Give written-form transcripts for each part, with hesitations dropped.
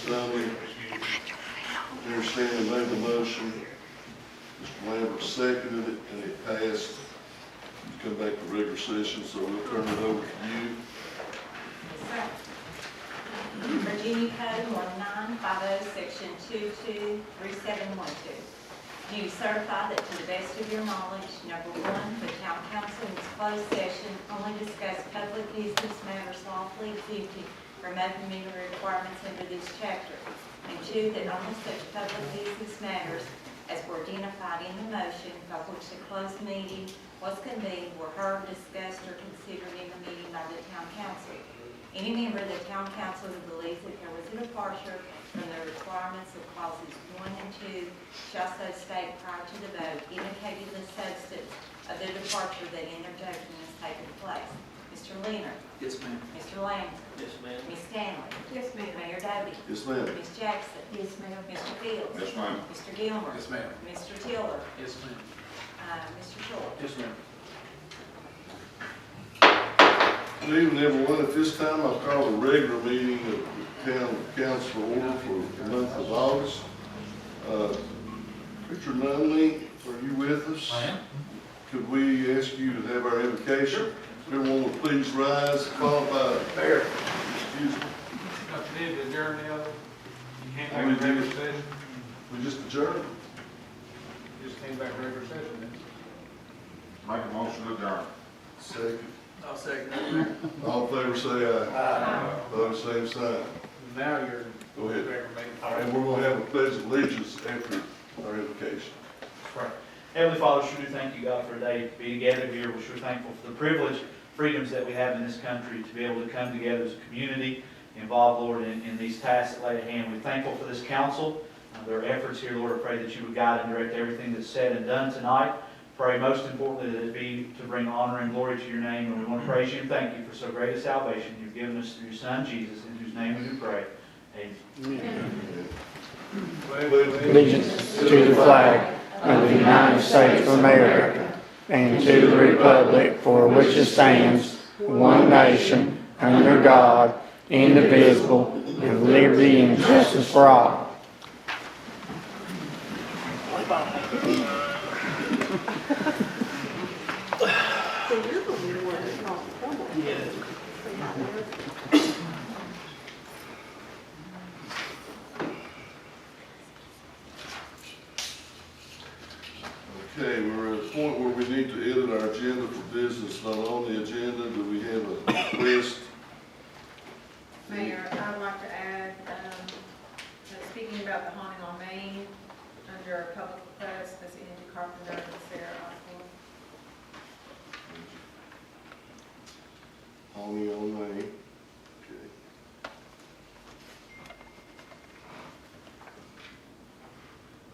Stanley. Mayor Stanley made the motion. Mr. Lambert seconded it, and it passed. Come back to regular session, so we'll turn it over to you. Virginia Code 1950, Section 223712. Do you certify that to the best of your knowledge, number one, the town council in its closed session only discussed public business matters lawfully exempted from open meeting requirements under this chapter, and two, that only such public business matters as were identified in the motion by which the closed meeting was convened were heard, discussed, or considered in the meeting by the town council. Any member of the town council who believes that there was a departure from the requirements of clauses 1 and 2 shall so state prior to the vote, indicating the substance of the departure that interjection has taken place. Mr. Leonard. Yes, ma'am. Mr. Lambert. Yes, ma'am. Ms. Stanley. Yes, ma'am. Mayor Doty. Yes, ma'am. Ms. Jackson. Yes, ma'am. Mr. Fields. Yes, ma'am. Mr. Gilmer. Yes, ma'am. Mr. Tiller. Yes, ma'am. Mr. Short. Yes, ma'am. Good evening, everyone. At this time, I'll call the regular meeting of the town council order for the month of August. Richard Nunley, are you with us? I am. Could we ask you to have our invocation? Everyone will please rise, followed by Mayor. excuse me. What you did, adjourn the other, you can't Oh, make we a did. regular session, We just adjourned. you just came back regular session then. Make a motion to adjourn. Second. I'll second that, Mayor. All in favor, say aye. Opposed, same sign. Now you're. Go ahead. Regular meeting. And we're going to have a pledge of allegiance after our invocation. Right. Heavenly Father, sure do thank you, God, for a day to be together here. We're sure thankful for the privilege, freedoms that we have in this country to be able to come together as a community, involved, Lord, in these tasks that lay at hand. We're thankful for this council, their efforts here, Lord. I pray that you would guide and direct everything that's said and done tonight. Pray most importantly that it be to bring honor and glory to your name. And we want to praise you and thank you for so great a salvation you've given us through your Son, Jesus, in whose name we do pray. Amen. Allegiance to the flag of the United States of America and to the republic for which it stands, one nation, under God, indivisible, with liberty and justice for all. So you're the one that caused the trouble. Okay, we're at a point where we need to edit our agenda for business not on the agenda. Do we have a request? Mayor, I'd like to add, speaking about the haunting on Main, under our public request, Ms. Andy Carpenter and Sarah Osborne. Only on May. Okay.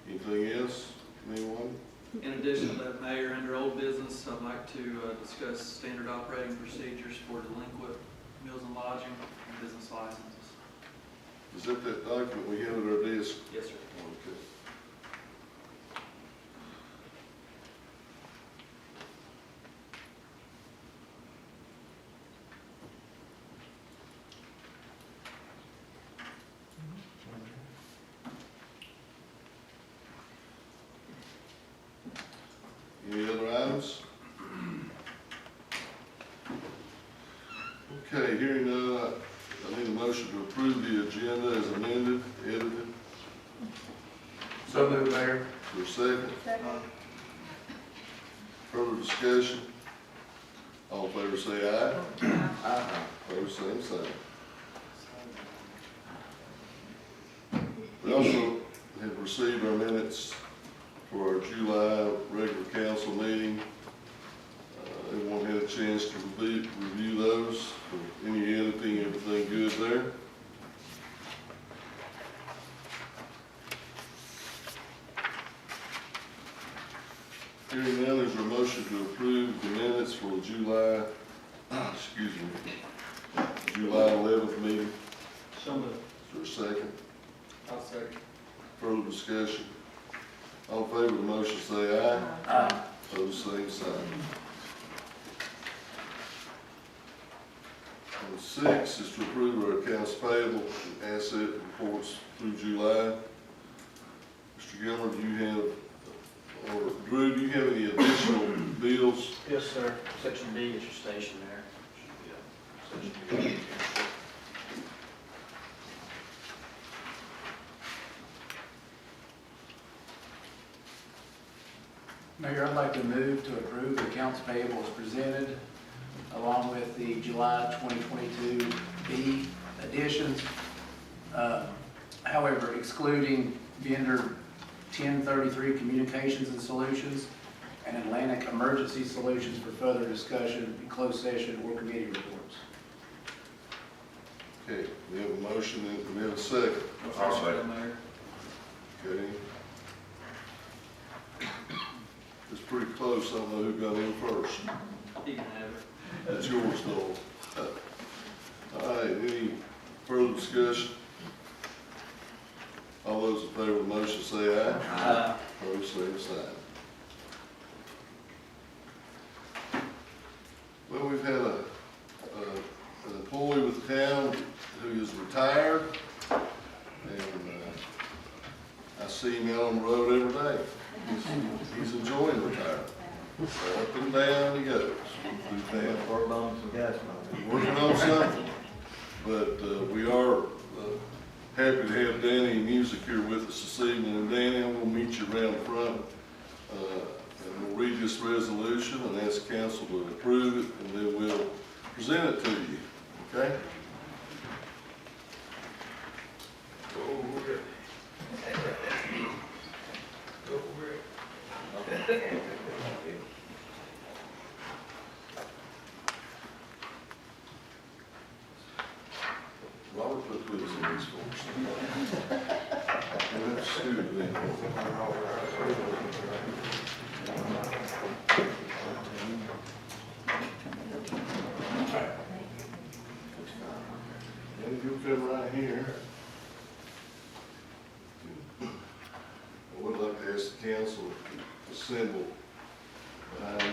Anything else? Anyone? In addition to that, Mayor, under old business, I'd like to discuss standard operating procedures for delinquent meals and lodging and business licenses. Is that document we have at our desk? Yes, sir. Okay. Any other items? Okay, hearing none, I need a motion to approve the agenda as amended, edited. So moved, Mayor. For a second, Second. further discussion. All in favor say aye. Aye. Opposed, same sign. We also have received our minutes for our July regular council meeting. Everyone had a chance to review those. Any editing, everything good there? Hearing none, is there a motion to approve the minutes for the July 11th meeting? So moved. Is there a second? I'll second. Further discussion? All in favor of the motion say aye. Aye. Opposed, same sign. Let's 6 is to approve our accounts payable and asset reports through July. Mr. Gilmer, do you have, or Drew, do you have any additional bills? Yes, sir. Section D is your station there. Should be a section D. Mayor, I'd like to move to approve the accounts payable as presented, along with the July 2022 B additions. However, excluding vendor 1033 Communications and Solutions and Atlantic Emergency Solutions for further discussion in closed session or committee reports. Okay, we have a motion and we have a second. I'll second. Mayor. Okay. It's pretty close. I don't know who got in first. You can have it. That's yours, though. All right, any further discussion? All those in favor of the motion say aye. Aye. Opposed, same sign. Well, we've had an employee with the town who is retired, and I see him out on the road every day. He's enjoying retirement. Up and down he goes. Working on some gas Working on something. But we are happy to have Danny Music here with us this evening. And Danny, I'm going to meet you around the front. And we'll read this resolution and ask council to approve it, and then we'll present it to you. Okay? Robert put this in these folks. And that's stupid, then. And if you'll come right here. I would like to ask the council to assemble behind me.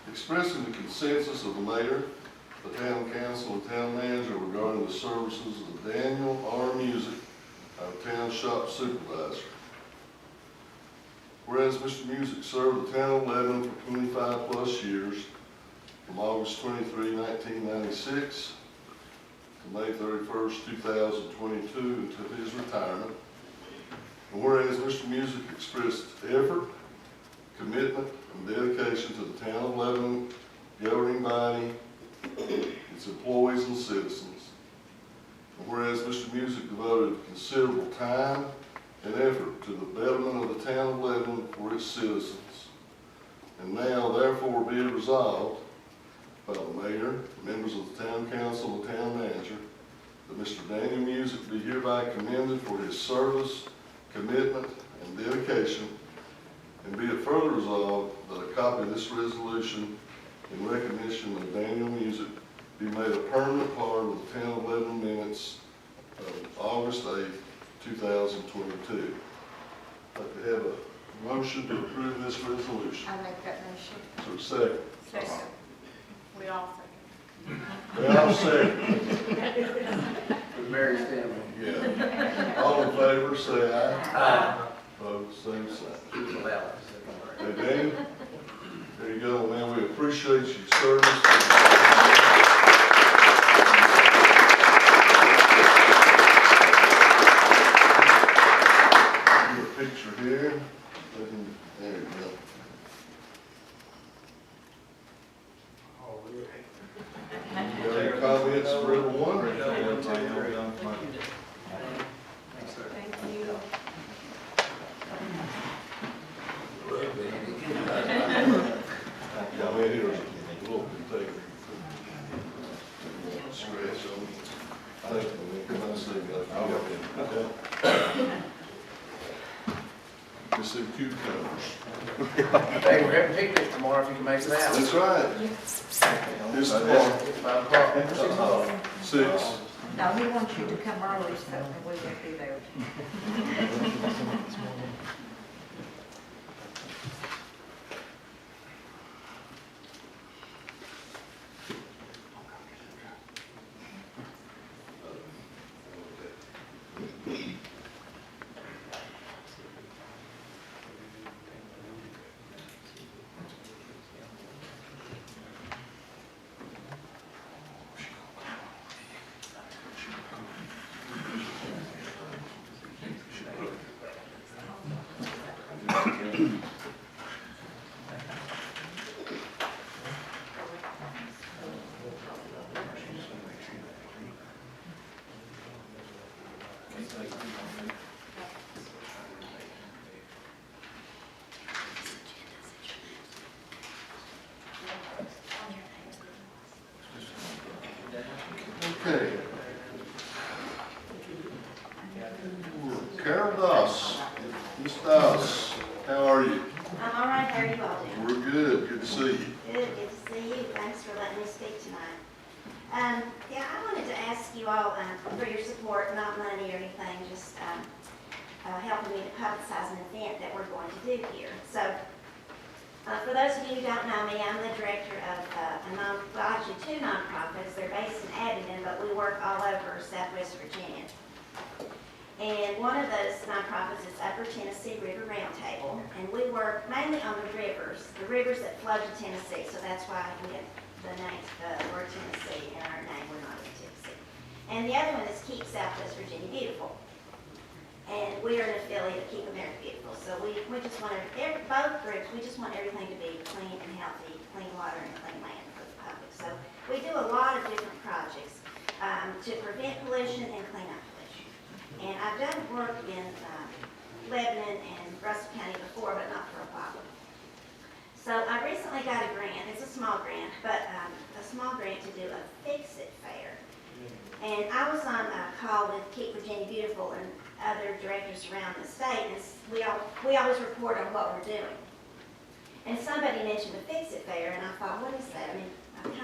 Expressing the consensus of the mayor, the town council, and town manager regarding the services of Daniel R. Music, our town shop supervisor. Whereas Mr. Music served the town of Lebanon for 25 plus years, from August 23, 1996 to May 31st, 2022, until his retirement. And whereas Mr. Music expressed effort, commitment, and dedication to the town of Lebanon governing body, its employees and citizens. And whereas Mr. Music devoted considerable time and effort to the betterment of the town of Lebanon for its citizens. And now therefore be it resolved by the mayor, members of the town council, and town manager, that Mr. Daniel Music be hereby commended for his service, commitment, and dedication. And be it further resolved that a copy of this resolution in recognition of Daniel Music be made a permanent part of the town of Lebanon minutes of August 8th, 2022. I'd like to have a motion to approve this resolution. I make that motion. So second. Second. We all second. Well, second. Mary Stanley. Yeah. All in favor, say aye. Aye. Opposed, same sign. Hey, Danny, there you go. Man, we appreciate your service. Picture here. There you go. You got any comments for everyone? Thanks, sir. Thank you. Yeah, man, here's a little bit of scratch on me. Thank you, man. Come on, see you. Okay. Just some cucumbers. Hey, we're having a picnic tomorrow if you can make it out. That's right. Here's tomorrow. 5 o'clock. 6. No, he wants you to come early, so we won't be there. Yeah, I wanted to ask you all for your support, not money or anything, just helping me to publicize an event that we're going to do here. So, for those of you who don't know me, I'm the director of actually two nonprofits. They're based in Abingdon, but we work all over Southwest Virginia. And one of those nonprofits is Upper Tennessee River Roundtable, and we work mainly on the rivers that flow to Tennessee. So that's why we have the name, the word Tennessee in our name. We're not in Tennessee. And the other one is Keep Southwest Virginia Beautiful. And we are an affiliate of Keep America Beautiful. So we just want both groups, we just want everything to be clean and healthy, clean water and clean land for the public. So we do a lot of different projects to prevent pollution and clean up pollution. And I've done work in Lebanon and Russell County before, but not for a while. So I recently got a grant. It's a small grant, but a small grant to do a Fix-It fair. And I was on a call with Keep Virginia Beautiful and other directors around the state, and we always report on what we're doing. And somebody mentioned the Fix-It fair, and I thought, what is that? I mean,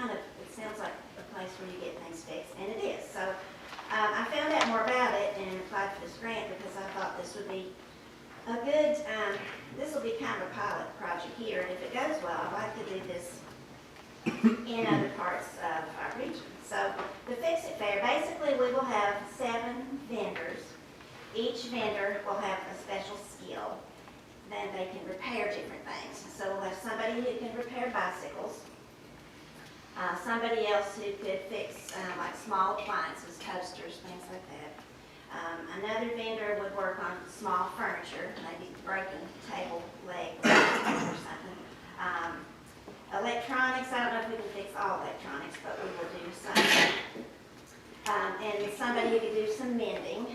it sounds like a place where you get things fixed, and it is. So I found out more about it and applied for this grant because I thought this would be a good, this will be kind of a pilot project here, and if it goes well, I'd like to do this in other parts of our region. So the Fix-It fair, basically we will have 7 vendors. Each vendor will have a special skill. Then they can repair different things. So we'll have somebody who can repair bicycles, somebody else who could fix like small appliances, toasters, things like that. Another vendor would work on small furniture, maybe broken table leg or something. Electronics, I don't know if we can fix all electronics, but we will do some. And somebody who can do some mending.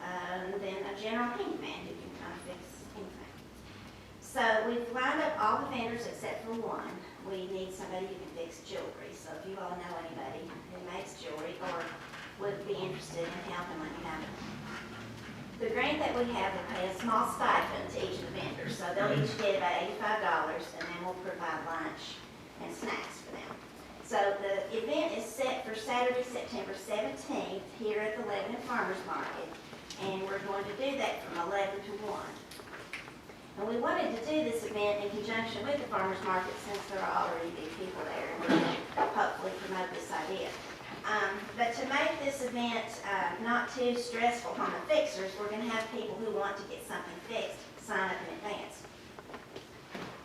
And then a general handyman who can kind of fix anything. So we've lined up all the vendors except for one. We need somebody who can fix jewelry. So if you all know anybody who makes jewelry or would be interested in helping, let me know. The grant that we have will pay a small stipend to each of the vendors. So they'll each get about $85, and then we'll provide lunch and snacks for them. So the event is set for Saturday, September 17th here at the Lebanon Farmers Market. And we're going to do that from 11 to 1. And we wanted to do this event in conjunction with the farmers market since there will already be people there, and we're going to hopefully promote this idea. But to make this event not too stressful on the fixers, we're going to have people who want to get something fixed sign up in advance.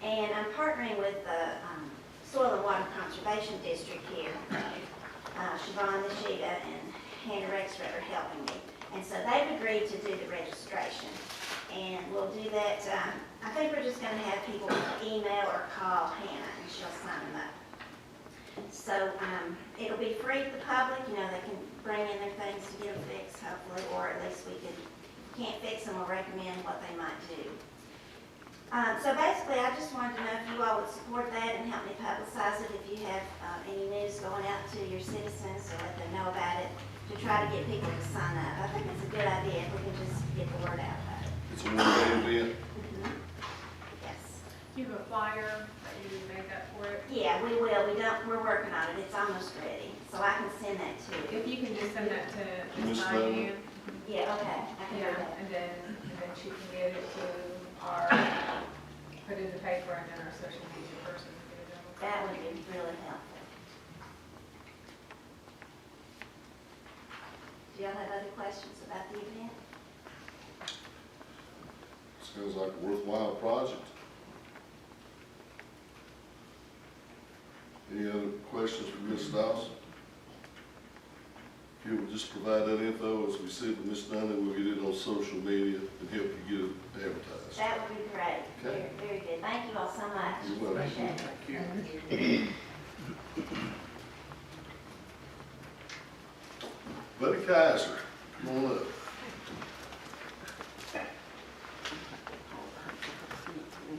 And I'm partnering with the Soil and Water Conservation District here. Siobhan Nishida and Hannah Rexford are helping me. And so they've agreed to do the registration. And we'll do that, I think we're just going to have people email or call Hannah and she'll sign them up. So it'll be free to the public. You know, they can bring in their things to get them fixed, hopefully, or at least we can, can't fix them, we'll recommend what they might do. So basically, I just wanted to know if you all would support that and help me publicize it. If you have any news going out to your citizens, so let them know about it, to try to get people to sign up. I think it's a good idea if we can just get the word out about it. It's a one-day event. Yes. You have a flyer that you make up for it? Yeah, we will. We're working on it. It's almost ready. So I can send that to you. If you can just send that to Miss Diane. Yeah, okay. I can do Yeah, that. and then she can get it to our, put it in the paper and then our social media person can get it done. That would be really helpful. Do y'all have other questions about the event? Sounds like a worthwhile project. Any other questions for Ms. Dawson? If you will just provide that info as we see it to Ms. Dunn, we'll get it on social media and help you get it advertised. That would be great. Okay. Very, very good. Thank you all so much. You're welcome. Appreciate it. Buddy Kaiser, come on up.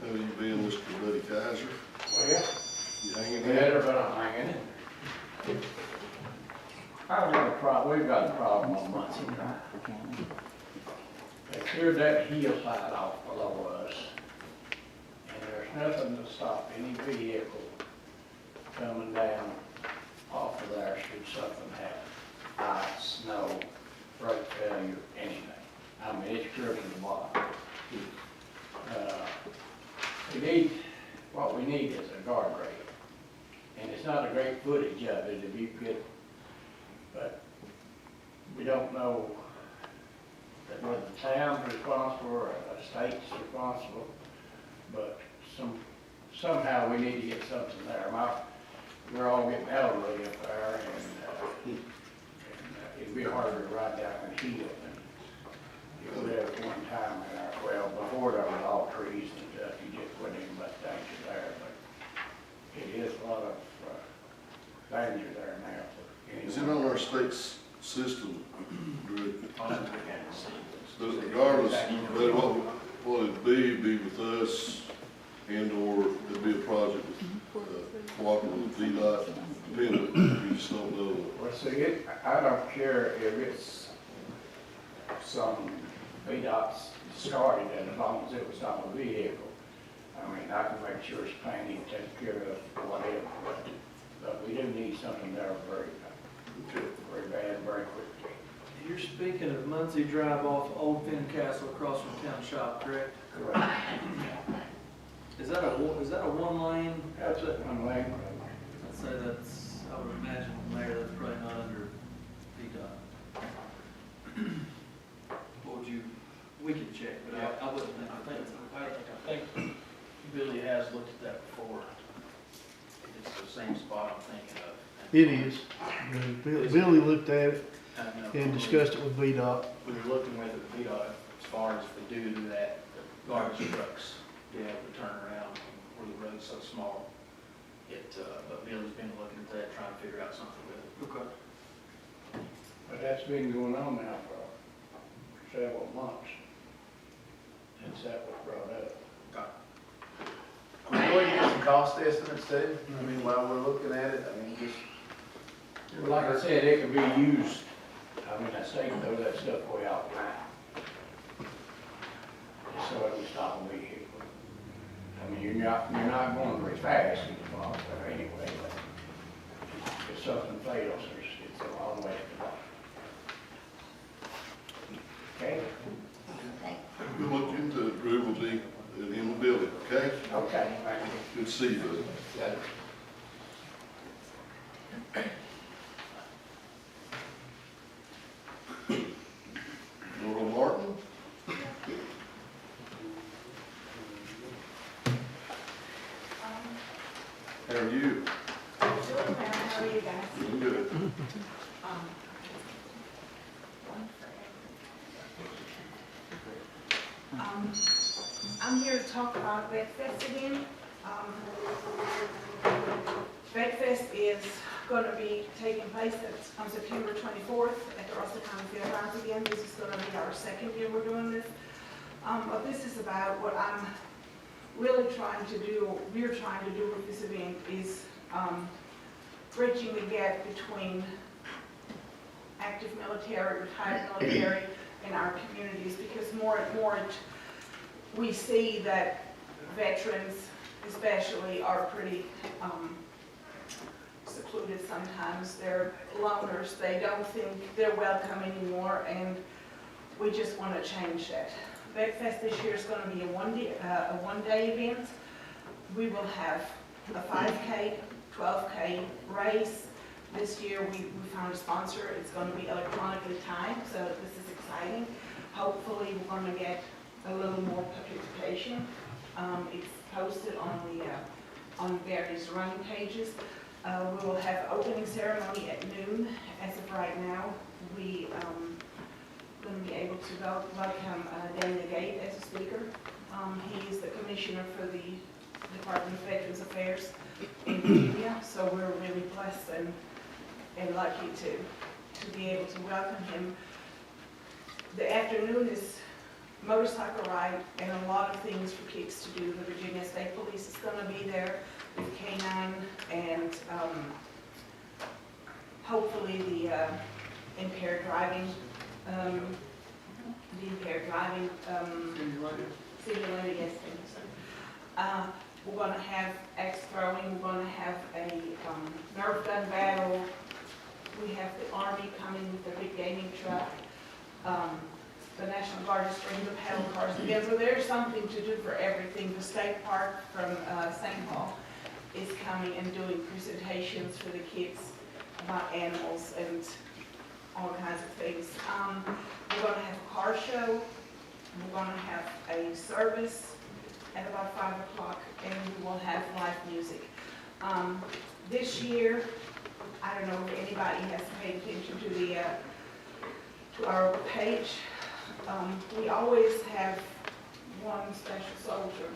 How you been, Mr. Buddy Kaiser? Well, You hanging in? better, but I'm hanging in. We've got a problem on Muncie Drive. They cleared that hillside off below us, and there's nothing to stop any vehicle coming down off of there should something it's not a great footage of it, if you could, but we don't know that whether the town's responsible or a state's responsible, but somehow we need to get something there. We're all getting elderly up there, and it'd be harder to ride down the hill than it would have at one time in our, well, before there was all trees and stuff, you just wouldn't even much danger there, but it is a lot of danger there now. For Is it on our state's system, Drew? I'll have to look at it and see. But regardless, but what it'd be with us, and/or it'd be a project with, cooperative with Udoc, depending, we just don't know. Well, see, I don't care if it's some VDOT's started and as long as it was on a vehicle. I mean, I can make sure it's painted, taken care of, whatever, but we do need something there very bad, very quickly. You're speaking of Muncie Drive off Old Finn Castle across from Town Shop, correct? Correct. Is that a one lane? That's it, one lane. I'd say that's, I would imagine, Mayor, that's probably not under VDOT. What would you, we could check, but I wouldn't think. I think Billy has looked at that before. It's the same spot I'm thinking of. It is. Billy looked at it And, and discussed it with VDOT. We were looking with it, VDOT, as far as if they do that, the garbage trucks, be able to turn around where the road's so small. But Billy's been looking at that, trying to figure out something with it. Okay. But that's been going on now for several months since that was brought up. Can we go ahead and get some cost estimates too? I mean, while we're looking at it, I mean, just. Well, like I said, it could be used, I mean, that state throws that stuff way out now. So it would stop a vehicle. I mean, you're not going very fast in the box there anyway, but if something fails, it's a long way to go. Okay? We'll look into it, Drew, will be at him and Billy, okay? Okay. Good to see you, buddy. Yeah. Laurel Martin? How are you? Doing well, how are you guys? Doing good. I'm here to talk about Vet Fest again. Vet Fest is going to be taking place on September 24th at the Russell County Fairgrounds again. This is going to be our second year we're doing this. What this is about, what I'm really trying to do, we're trying to do with this event is bridging the gap between active military, retired military, and our communities, because more and more we see that veterans especially are pretty secluded sometimes. They're loners, they don't think they're welcome anymore, and we just want to change that. Vet Fest this year is going to be a one-day event. We will have a 5K, 12K race. This year we found a sponsor. It's going to be electronically timed, so this is exciting. Hopefully we're going to get a little more participation. It's posted on various running pages. We will have opening ceremony at noon. As of right now, we going to be able to welcome Dan Gate as a speaker. He is the commissioner for the Department of Veterans Affairs in Virginia, so we're really blessed and lucky to be able to welcome him. The afternoon is motorcycle ride and a lot of things for kids to do. The Virginia State Police is going to be there with K9 and hopefully the impaired driving, simulator, yes, thank you, sir. We're going to have axe throwing, we're going to have a Nerf gun battle. We have the Army coming with their big gaming truck. The National Guard is bringing the paddle cars again. So there's something to do for everything. The state park from St. Paul is coming and doing presentations for the kids about animals and all kinds of things. We're gonna have a car show, we're gonna have a service at about 5 o'clock, and we will have live music. This year, I don't know if anybody has paid attention to the, to our page. We always have one special soldier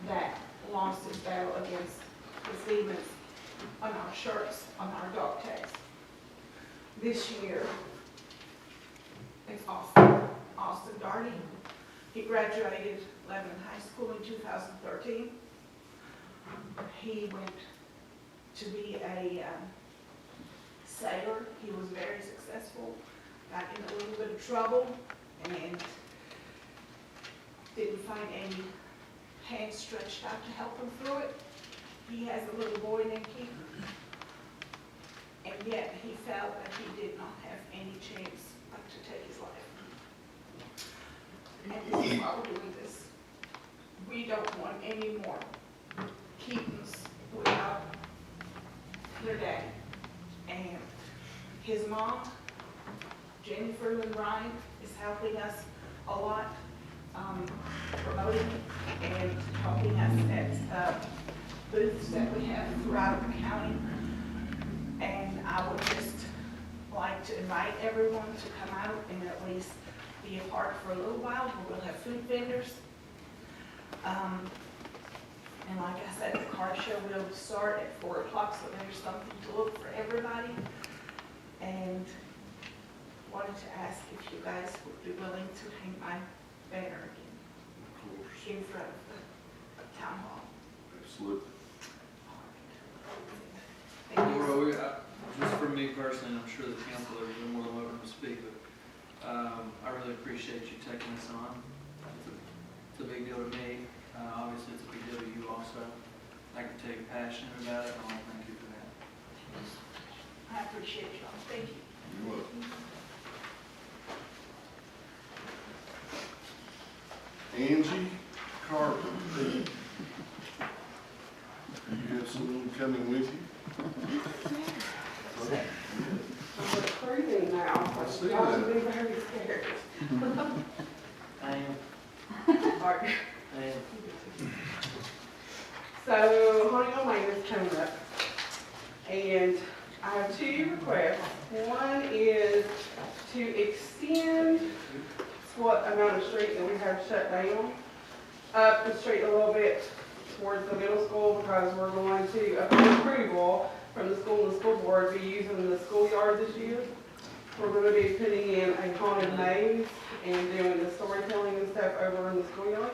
that lost his battle against the demons on our shirts, on our dog tags. This year, it's Austin Darty. He graduated Lebanon High School in 2013. He went to be a sailor. He was very successful, got in a little bit of trouble, and didn't find any hands stretched out to help him through it. He has a little boy named Keith, and yet he felt that he did not have any chance to take his life. And this is why we're doing this. We don't want any more Keatons without their daddy. And his mom, Jennifer Lynn Ryan, is helping us a lot, promoting and helping us at booths that we have throughout the county. And I would just like to invite everyone to come out and at least be a part for a little while. We'll have food vendors. And like I said, the car show will start at 4 o'clock, so there's something to look for everybody. And wanted to ask if you guys would be willing to hang my banner again in front of the town hall. Absolutely. Thank you. Laura, just for me personally, and I'm sure the council are more than welcome to speak, but I really appreciate you taking this on. It's a big deal to me. Obviously, it's a big deal to you also. I can tell you're passionate about it, and I want to thank you for that. I appreciate y'all. Thank you. You're welcome. Angie Carpenter. You have someone coming with you? I'm recruiting now. I see Y'all that. should be very scared. I am. All right. So, Huntington Lane is coming up, and I have two requests. One is to extend what amount of street that we have shut down up the street a little bit towards the middle school, because we're going to, upon approval from the school and the school board, be using the schoolyard this year. We're going to be putting in a haunted maze and doing the storytelling and stuff over in the schoolyard.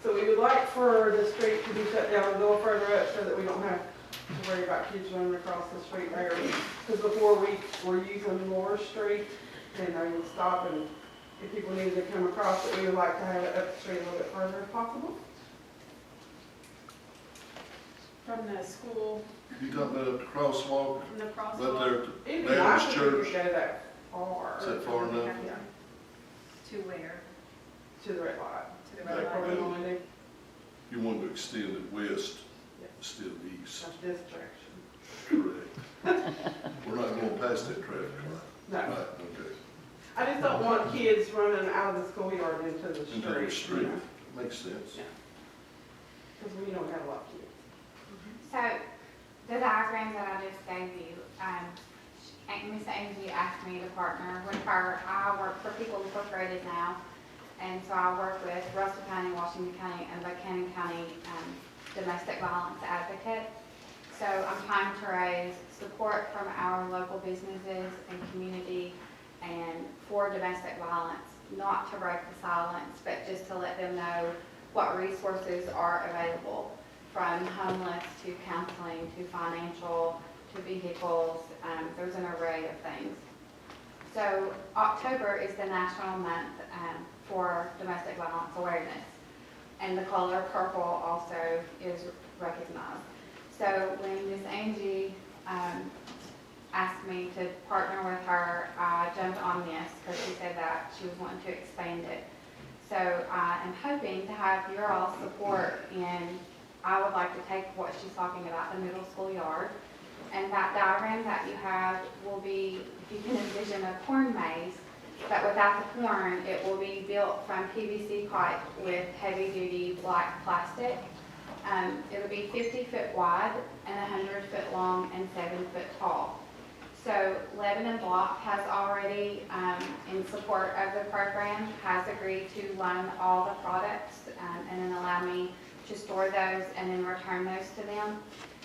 So we would like for the street to be shut down a little further up so that we don't have to worry about kids running across the street there. Because before we were using Moore Street, and they would stop, and if people needed to come across it, we would like to have it up the street a little bit further if possible. From the school, You talking about the crosswalk from the right crosswalk there at It'd the be nice Baptist if we could Church? go that far. Is that far enough? Yeah, to where? to the red light. To the Back red That's what light? we want to do. You want to extend it west Yeah. instead of east. That's this direction. Correct. We're not going past that traffic light. No, Right, okay. I just don't want kids running out of the schoolyard into the street. Into the street. Makes sense. Because we don't have a lot of kids. So, the diagram that I just gave you, Miss Angie asked me to partner with her. I work for People Incorporated now, and so I work with Russell County, Washington County, and Buchanan County domestic violence advocate. So I'm trying to raise support from our local businesses and community and for domestic violence, not to break the silence, but just to let them know what resources are available, from homeless to counseling to financial to vehicles. There's an array of things. So October is the national month for domestic violence awareness, and the color purple also is recognized. So when Miss Angie asked me to partner with her, I jumped on this because she said that she was wanting to expand it. So I am hoping to have your all support in I would like to take what she's talking about, the middle school yard. And that diagram that you have will be, you can envision a corn maze, but without the corn, it will be built from PVC pipe with heavy-duty black plastic. It'll be 50 foot wide and 100 foot long and 7 foot tall. So Lebanon Block has already, in support of the program, has agreed to loan all the products and then allow me to store those and then return those to them.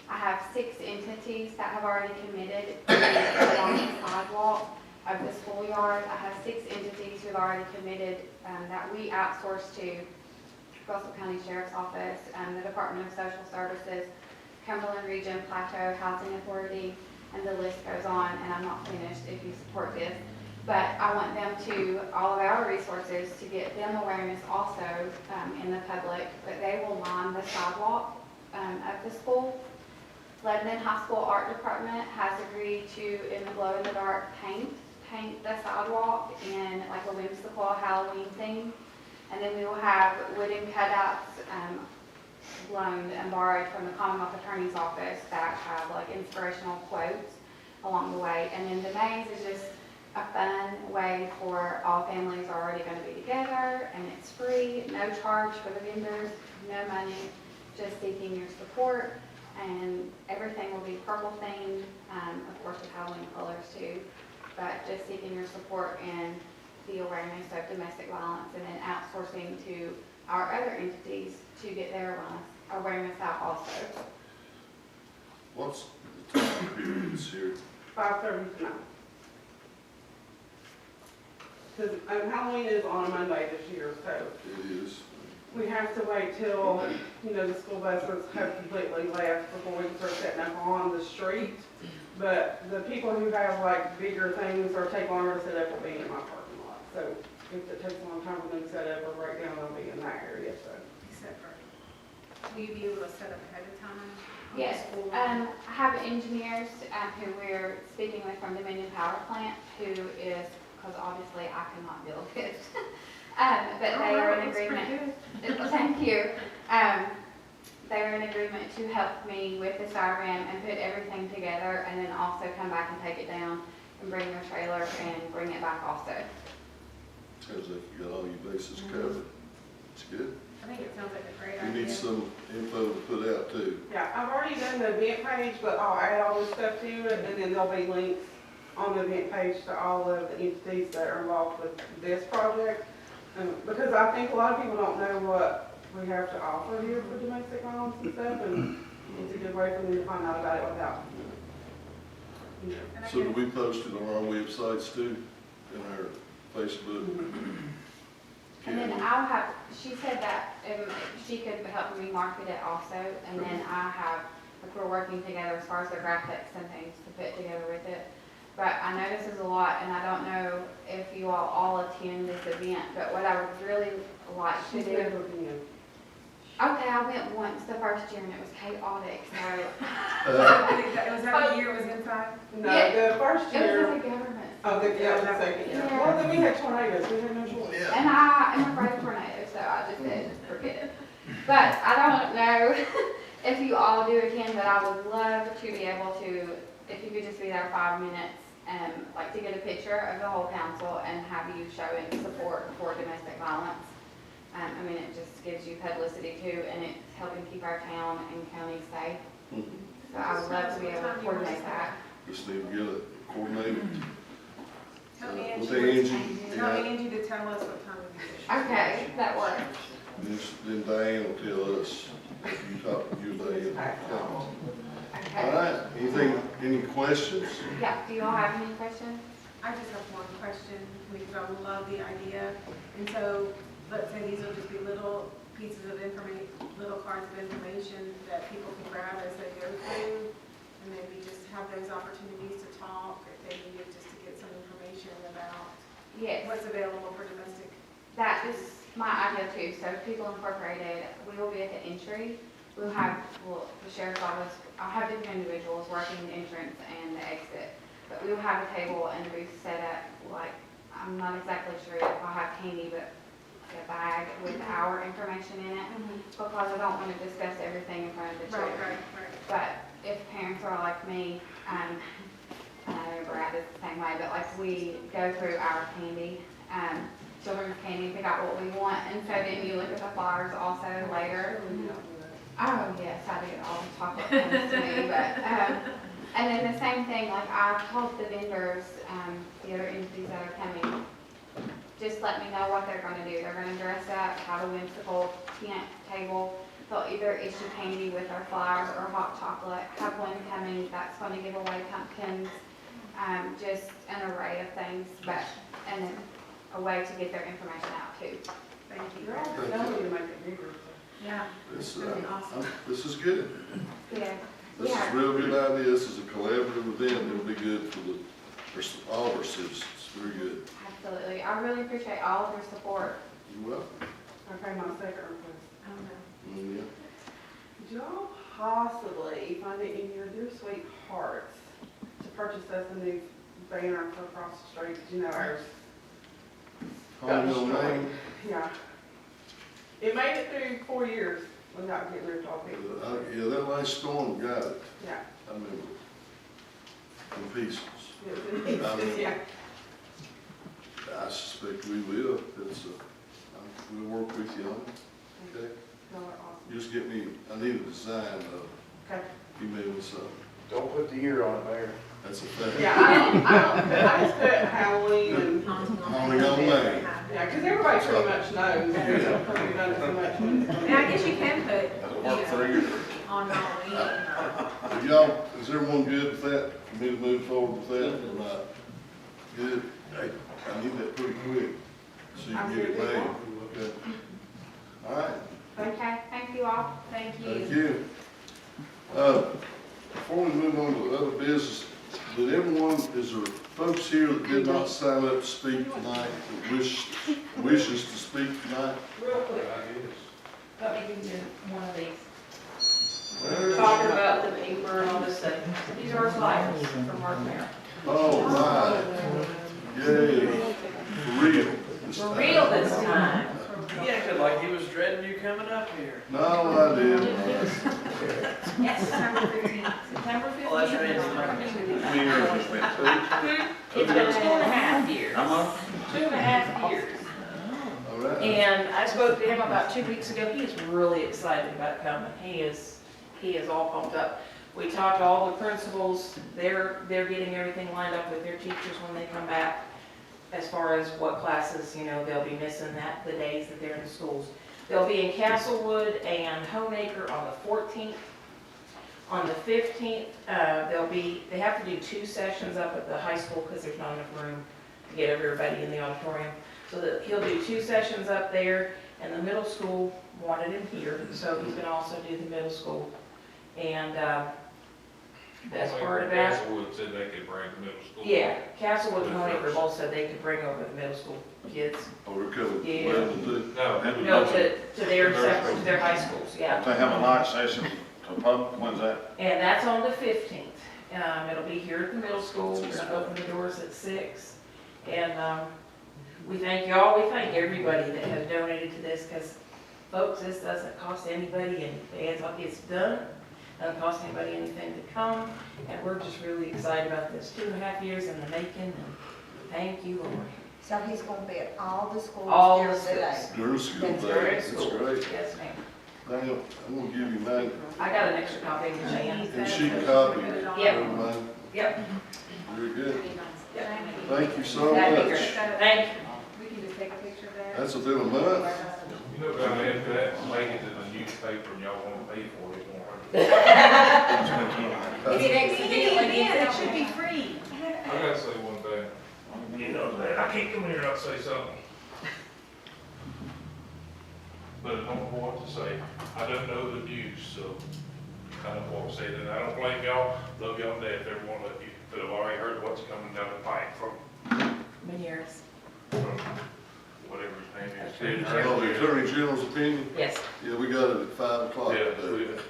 I have 6 entities that have already committed along the sidewalk of the schoolyard. I have 6 entities who have already committed that we outsource to Russell County Sheriff's Office, the Department of Social Services, Cumberland Region Plateau Housing Authority, and the list goes on, and I'm not finished if you support this. But I want them to, all of our resources, to get them awareness also in the public, that they will line the sidewalk of the school. Lebanon High School Art Department has agreed to, in the glow-in-the-dark paint the sidewalk in like a whimsical Halloween theme. And then we will have wooden cutouts loaned and borrowed from the Commonwealth Attorney's Office that have like inspirational quotes along the way. And then the maze is just a fun way for all families are already going to be together, and it's free, no charge for the vendors, no money, just seeking your support. And everything will be purple themed, of course with Halloween colors too, but just seeking your support and the awareness of domestic violence, and then outsourcing to our other entities to get their awareness out also. What's the time period this year? 5:30 tonight. Because Halloween is on a Monday this year, so It is. we have to wait till, the school buses have completely left before we can start setting up on the street. But the people who have like bigger things or take longer to set up will be in my parking lot. So if it takes a long time for them to set up or break down, they'll be in that area, so. Except for, will you be able to set up ahead of time? on the Yes, school? I have engineers who we're speaking with from Dominion Power Plant, who is, because obviously I cannot build this, but they are in agreement. Thank you. They were in agreement to help me with this diagram and put everything together, and then also come back and take it down and bring your trailer and bring it back also. Sounds like you got all your bases covered. It's good. I think it sounds like a great We idea. need some info to put out too. Yeah, I've already done the event page, but I'll add all this stuff to it, and then there'll be links on the event page to all of the entities that are involved with this project. Because I think a lot of people don't know what we have to offer here for domestic violence and stuff, and it's a good way for them to find out about it without. And I So do guess- we post it on our websites too, in our Facebook? And then I'll have, she said that she could help me market it also, and then I have, like we're working together as far as the graphics and things to put together with it. But I know this is a lot, and I don't know if you all attend this event, but what I would really like to She's do. been looking in. Okay, I went once the first year and it was chaotic, so. Was that the year it was inside? No, Yeah. the first It was year, like a government. oh, the second year. Yeah. Well, then we had tornadoes, we had no choice. And I am afraid of tornadoes, so I just said, forget it. But I don't know if you all do attend, but I would love to be able to, if you could just be there 5 minutes, like to get a picture of the whole council and have you showing support for domestic violence. I mean, it just gives you publicity too, and it's helping keep our town and county safe. So I would love to be able to coordinate that. Just need to get it coordinated. Tell With Angie, Angie, tell yeah. Angie to tell us what time it is. Okay, that works. Then Diane will tell us if you talk to you, Diane. All Okay. right, any questions? Yeah, do you all have any questions? I just have one question, because I love the idea. And so, let's say these will just be little pieces of information, little cards of information that people can grab as they go through, and maybe just have those opportunities to talk if they need it, just to get some information about Yes. what's available for domestic. That is my idea too. So People Incorporated, we will be at the entry. We'll have, the sheriff's office, I'll have different individuals working the entrance and the exit. But we will have a table and booth set up, like, I'm not exactly sure if I'll have candy, but a bag with our information in it, because I don't want to discuss everything in front of the Right, children. right. But if parents are like me, I know Brad is the same way, but like we go through our candy, children's candy, pick out what we want, and so then you look at the flyers also later. Oh, yes, I do, all the chocolate comes to me, but, and then the same thing, like I've told the vendors, the other entities that are coming, just let me know what they're gonna do. They're gonna dress up, have a whimsical tent table. They'll either issue candy with our flyers or hot chocolate, have one coming that's gonna give away pumpkins, just an array of things, but, and then a way to get their information out too. Thank you. Yeah. This, That'd be awesome. this is good. Yeah. This is a real good idea. This is a collaborative event. It'll be good for all of our citizens. Very good. Absolutely. I really appreciate all of your support. You're welcome. Okay, my second request. Oh, no. Yeah. Could y'all possibly find it in your dear sweet hearts to purchase us a new banner for across the street? You know, ours. Call your name. Yeah. It made it through 4 years without getting ripped off it. Yeah, that last storm got it. Yeah. I remember. In pieces. Yeah. I suspect we will. We'll work with you on it. Okay? Y'all are awesome. Just get me, I need a design of, Okay. email me something. Don't put the year on it, Mayor. That's a fact. Yeah, I just put Halloween and, Only on May. yeah, because everybody pretty much knows. We've done it so much. And I guess you can put That'll work for you. on Halloween. If y'all, is everyone good with that? For me to move forward with that or not? Good? Hey, I need that pretty quick, so you can get it made. Okay. All right, Okay, thank you all. Thank you. thank you. Before we move on to other business, did everyone, is there folks here that did not sign up to speak tonight, that wishes to speak tonight? Real quick, let me give you one of these. Where- Talking about the paper and all this stuff. These are our flyers from North America. Oh, my. Yay. For real. For real this time. He acted like he was dreading you coming up here. No, I didn't. Yes, September 15th. September 15th. Oh, that's right. It's been 2.5 years. 2.5 years. All right. And I spoke to him about 2 weeks ago. He is really excited about coming. He is all pumped up. We talked to all the principals. They're getting everything lined up with their teachers when they come back, as far as what classes, you know, they'll be missing the days that they're in the schools. They'll be in Castlewood and Homeacre on the 14th. On the 15th, they have to do 2 sessions up at the high school because there's not enough room to get everybody in the auditorium. So that he'll do 2 sessions up there, and the middle school wanted him here, so he's gonna also do the middle school. And, best part about it. Castlewood said they could bring the middle school. Yeah, Castlewood and Homeacre both said they could bring over the middle school kids. Oh, we're coming. Yeah. No. No, to their high schools, yeah. They have a night session to public, when's that? And that's on the 15th. It'll be here at the middle school. We're gonna open the doors at 6. And, we thank y'all, we thank everybody that has donated to this, because folks, this doesn't cost anybody anything. It's done. Doesn't cost anybody anything to come, and we're just really excited about this. 2.5 years in the making, and thank you, Lord. So he's gonna be at all the schools All the during the day? schools. During school That's day, very that's cool. great. Yes, ma'am. Now, I'm gonna give you mine, I got an extra copy of the van. and she copied Yep. everybody. Yep. Very good. Yep. Thank you so That'd be much. great. Thank you. We can just take a picture of that. That's been a month. You know, if I had that, make it in the newspaper and y'all wanna pay for it, If it accidentally gets, it should be free. I gotta say one thing. You know, I can't come here and not say something. But I don't know what to say. I don't know the news, so I don't know what to say. And I don't blame y'all, love y'all to death, every one of you. But I've already heard what's coming down the pipe from whatever his name is. Oh, the Attorney General's opinion? Yes. Yeah, we got it at 5 o'clock Yeah, today.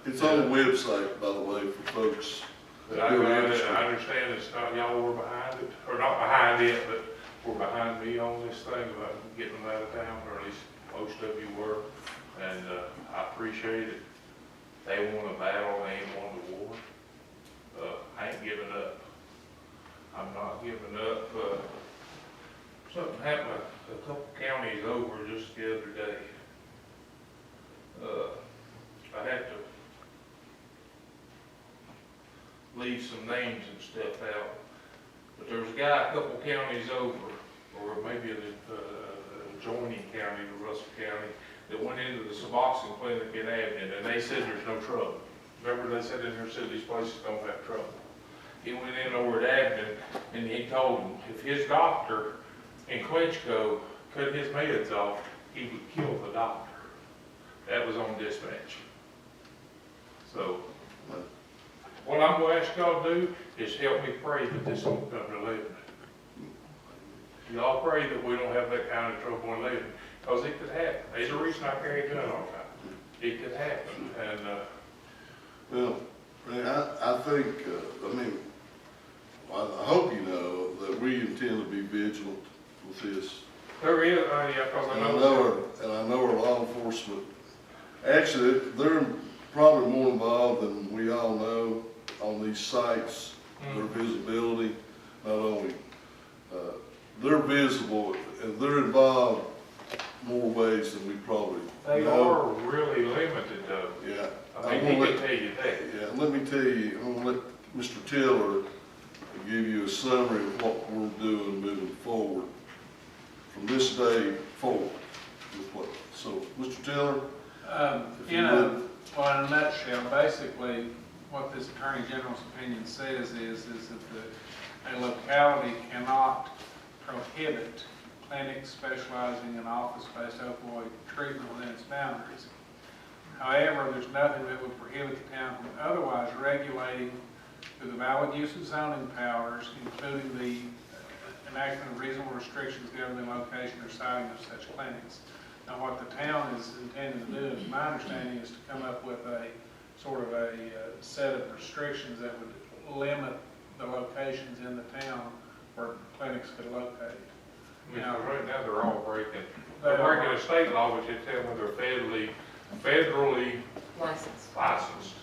It's on the website, by the way, for folks. But I understand it's not y'all were behind it, or not behind it, but were behind me on this thing about getting them out of town, or at least most of you were, and I appreciate it. They want a battle, they ain't won the war. I ain't giving up. I'm not giving up. Something happened a couple counties over just the other day. I had to leave some names and stuff out, but there was a guy a couple counties over, or maybe an adjoining county to Russell County, that went into the Suboxone clinic in Abington, and they said there's no trouble. Remember they said in there, said these places don't have trouble. He went in over at Abington, and he told them if his doctor in Clinchco cut his meds off, he would kill the doctor. That was on dispatch. So, what I'm going to ask y'all to do is help me pray that this don't come to Lebanon. Y'all pray that we don't have that kind of trouble in Lebanon, because it could happen. There's a reason I carry a gun all the time. It could happen, and Well, I think, I mean, I hope you know that we intend to be vigilant with this. there is, yeah, because I And know. I know our law enforcement, actually, they're probably more involved than we all know on these sites, their visibility, not only, they're visible, and they're involved more ways than we probably They know. are really limited though. Yeah. I mean, he can tell you that. Yeah, and let me tell you, I'm gonna let Mr. Tiller give you a summary of what we're doing moving forward, from this day forward. So, Mr. Tiller? In a nutshell, basically, what this Attorney General's opinion says is that a locality cannot prohibit clinics specializing in office-based opioid treatment within its boundaries. However, there's nothing that would prohibit the town from otherwise regulating through the valid use of zoning powers, including the enactment of reasonable restrictions governing location or siting of such clinics. Now, what the town is intending to do, my understanding, is to come up with a sort of a set of restrictions that would limit the locations in the town where clinics could locate. Now, right now, they're all breaking a state law, which they tell me they're federally licensed.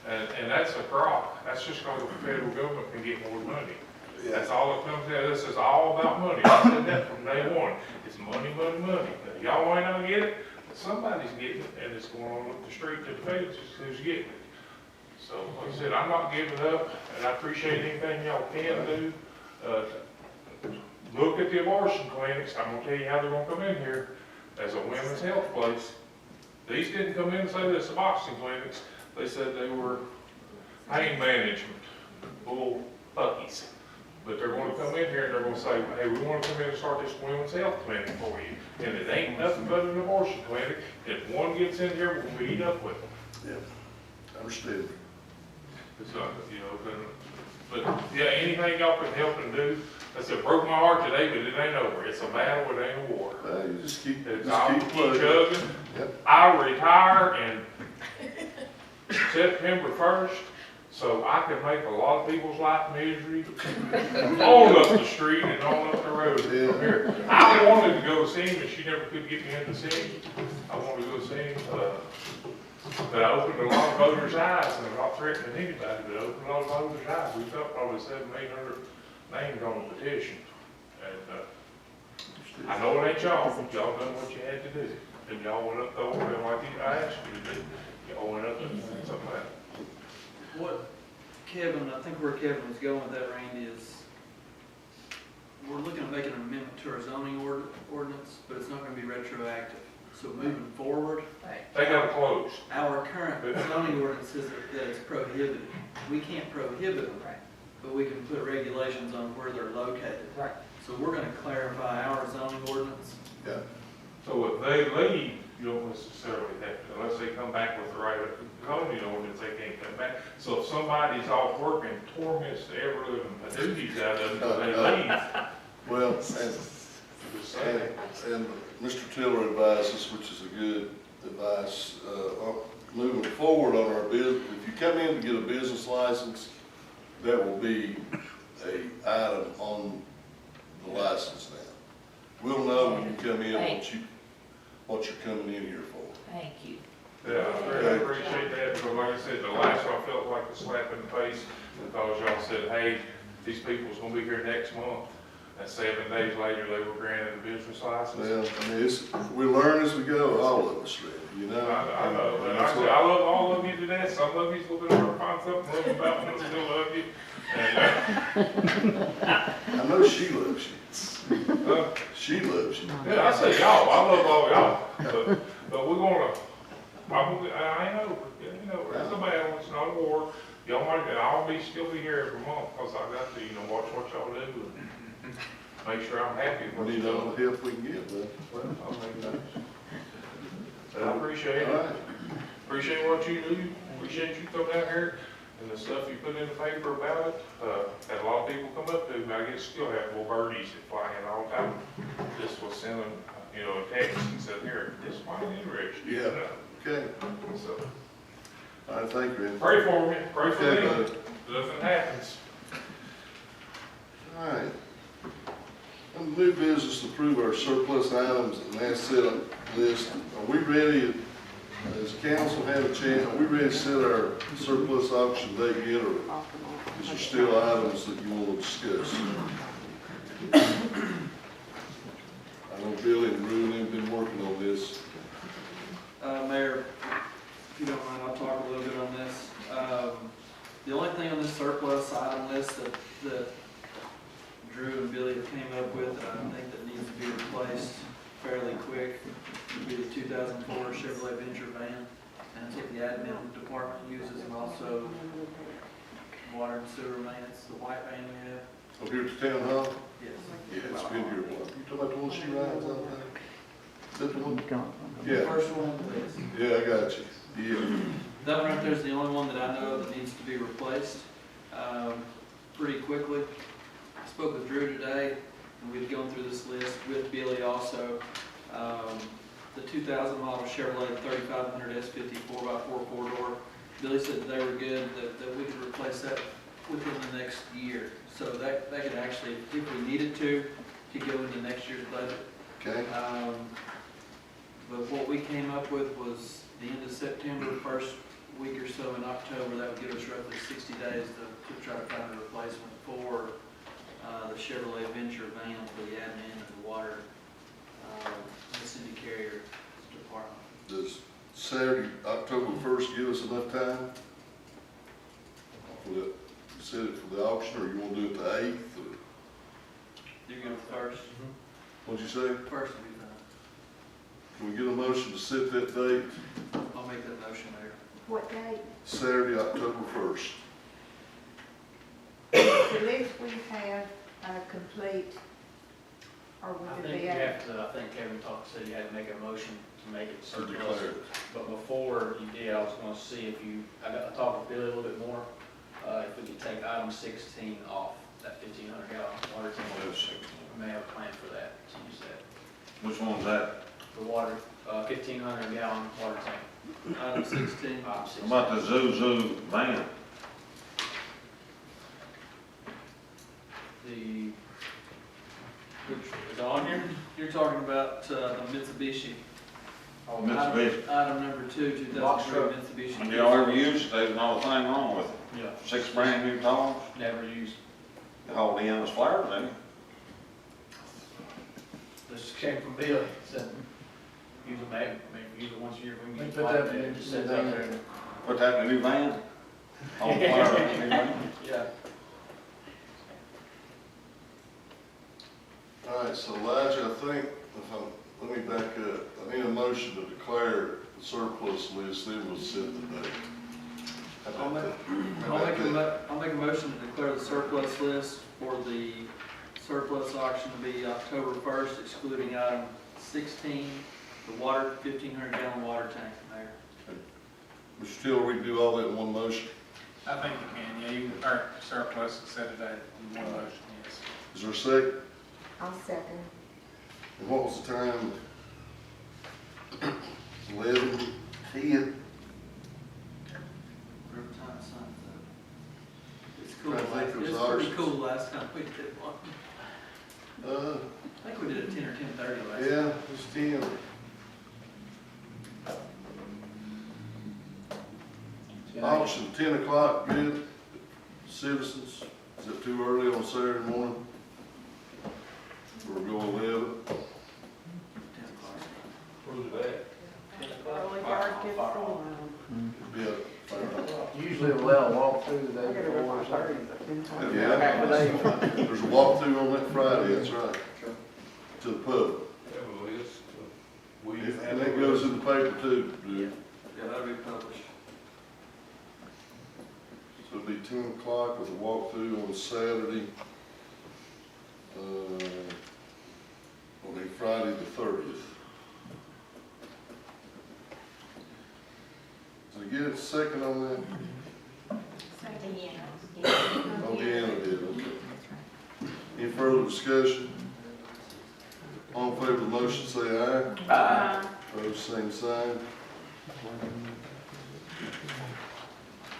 And that's a crock. That's just because the federal government can get more money. That's all it comes down. This is all about money. I said that from day one. It's money, money, money. Y'all might not get it, but somebody's getting it, and it's going on up the street to the feds who's getting it. So, like I said, I'm not giving up, and I appreciate anything y'all can do. Look at the abortion clinics. I'm gonna tell you how they're gonna come in here as a women's health place. These didn't come in and say this Suboxone clinics. They said they were pain management, bull buckies. But they're gonna come in here and they're gonna say, hey, we wanna come in and start this women's health clinic for you. And it ain't nothing but an abortion clinic. If one gets in here, we'll meet up with them. Yeah, understood. It's not, you know, but yeah, anything y'all can help and do. That's it broke my heart today, but it ain't over. It's a battle, it ain't a war. You just keep, I'll keep chugging. Yep. I'll retire in September 1st, so I can make a lot of people's life misery on up the street and on up the road from here. I wanted to go see him, and she never could get me in to see him. I wanted to go see him, but I opened a lot of voters' eyes, and I'm not threatening anybody, but I opened a lot of voters' eyes. We've got probably 700-800 names on the petition, and I know it ain't y'all, but y'all done what you had to do. And y'all went up over there like I asked you to do. Y'all went up and something like that. What Kevin, I think where Kevin was going with that, Randy, is we're looking at making an amendment to our zoning ordinance, but it's not gonna be retroactive. So moving forward. They gotta close. Our current zoning ordinance says that it's prohibited. We can't prohibit them, but we can put regulations on where they're located. Right. So we're gonna clarify our zoning ordinance. Yeah. So if they leave, you don't necessarily have to, unless they come back with the right zoning ordinance, they can't come back. So if somebody's off work and torments the ever living duties out of them, they leave. Well, and Mr. Tiller advises, which is a good advice, moving forward on our business, if you come in to get a business license, that will be a item on the license now. We'll know when you come in what you're coming in here for. Thank you. Yeah, I very appreciate that, because like I said, the last one felt like a slap in the face, because y'all said, hey, these people's gonna be here next month. And 7 days later, they were granted a business license. Well, I mean, we learn as we go, all of us, really, you know? I know, and That's I love all of you to death. Some of you's looking hard to find something to love about, and I still love you. And, I know she loves you. She loves you. yeah, I say y'all, I love all y'all, but we're gonna, probably, I ain't over, you know, it's a battle, it's not a war. Y'all might, and I'll still be here every month, because I got to, watch what y'all do, and make sure I'm happy with what We you need all do. the help we can get, bud. Well, I'll make that. But I appreciate All it, right. appreciate what you do, appreciate you coming out here, and the stuff you put in the paper about it. Had a lot of people come up to me, I still have little birdies that fly in all the time. Just was sending, a text and said, here, this might interest you. Yeah. Okay. So, All right, thank you, Randy. pray for me, pray for Okay, me, bud. nothing happens. All right. On the new business, to approve our surplus items and asset list. Are we ready, as council have a chance, are we ready to set our surplus auction date yet, or is there still items that you want to discuss? I know Billy and Rudy have been working on this. Mayor, if you don't mind, I'll talk a little bit on this. The only thing on this surplus item list that Drew and Billy came up with that I think that needs to be replaced fairly quick would be the 2004 Chevrolet Venture van. And that's what the admin department uses, and also water and sewer maintenance, the white van we have. Up here at the town hall? Yes. Yeah, it's been here a while. You talking about the one she rides all the time? Is that the one? The Yeah, first one, yes. yeah, I got you. Yeah. That one right there is the only one that I know that needs to be replaced pretty quickly. I spoke with Drew today, and we've gone through this list with Billy also. The 2000 model Chevrolet 3500 S50 4x4 four-door. Billy said that they were good, that we could replace that within the next year. So that could actually, if we needed to, could go into next year's budget. Okay. But what we came up with was the end of September, first week or so in October. That would give us roughly 60 days to try to find a replacement for the Chevrolet Venture van for the admin and the water, the city carrier department. Does Saturday, October 1st give us enough time? For the, set it for the auction, or you want to do it the 8th? Or, You go first. what'd you say? First would be fine. Can we get a motion to set that date? I'll make that motion, Mayor. What date? Saturday, October 1st. The list we have complete, or I would think it you be? have to, I think Kevin said you had to make a motion to make it To surplus. declare it. But before you did, I was gonna see if you, I talked with Billy a little bit more, if we could take item 16 off, that 1,500 gallon water tank. We may have a plan for that, to use that. Which one's that? The water, 1,500 gallon water tank. Item 16. Item How 16. about the Zoo van? The, which is on here? You're talking about the Mitsubishi. Oh, Mitsubishi. Item number 2, Box 2003 truck. Mitsubishi. Did y'all ever use it? There's not a thing wrong with it. Yeah. 6 brand new tons. Never used. They hauled in as flowers, didn't This came from Billy, said, use it, maybe use it once a year, we can They get put it, that in it just sits out there. they? Put that in the new van? Hauled flowers in the new van? Yeah. All right, so Elijah, I think, let me back up. I need a motion to declare the surplus list, then we'll set the date. How about that? I'll make a motion to declare the surplus list for the surplus auction to be October 1st, excluding item 16, the water, 1,500 gallon water tank, Mayor. Mr. Taylor, we can do all that in one motion. I think you can, yeah, you can, or surplus and set it at in one motion, yes. Is there a second? I'll second. And what was the time? 11, 10? Every time it signs up. It's cool. I think it was It's pretty ours. cool last time we did one. I think we did it 10 or 10:30 last time. Yeah, it's 10. Auction, 10 o'clock, good. Citizens, is it too early on Saturday morning? Or go 11? 10 o'clock. Where's it at? Early bird gets the worm. Be a fire. Usually we'll walk through the day before or something. Yeah, there's a walkthrough on that Friday, that's right. To the pub. Have a list. We And that goes in the paper too, dude. Yeah, that'll be published. So it'll be 10 o'clock with a walkthrough on Saturday. On Friday the 30th. Did I get a second on that? Oh, Deanna did, okay. Any further discussion? All in favor of the motion, say aye. Aye. Opposed, same sign.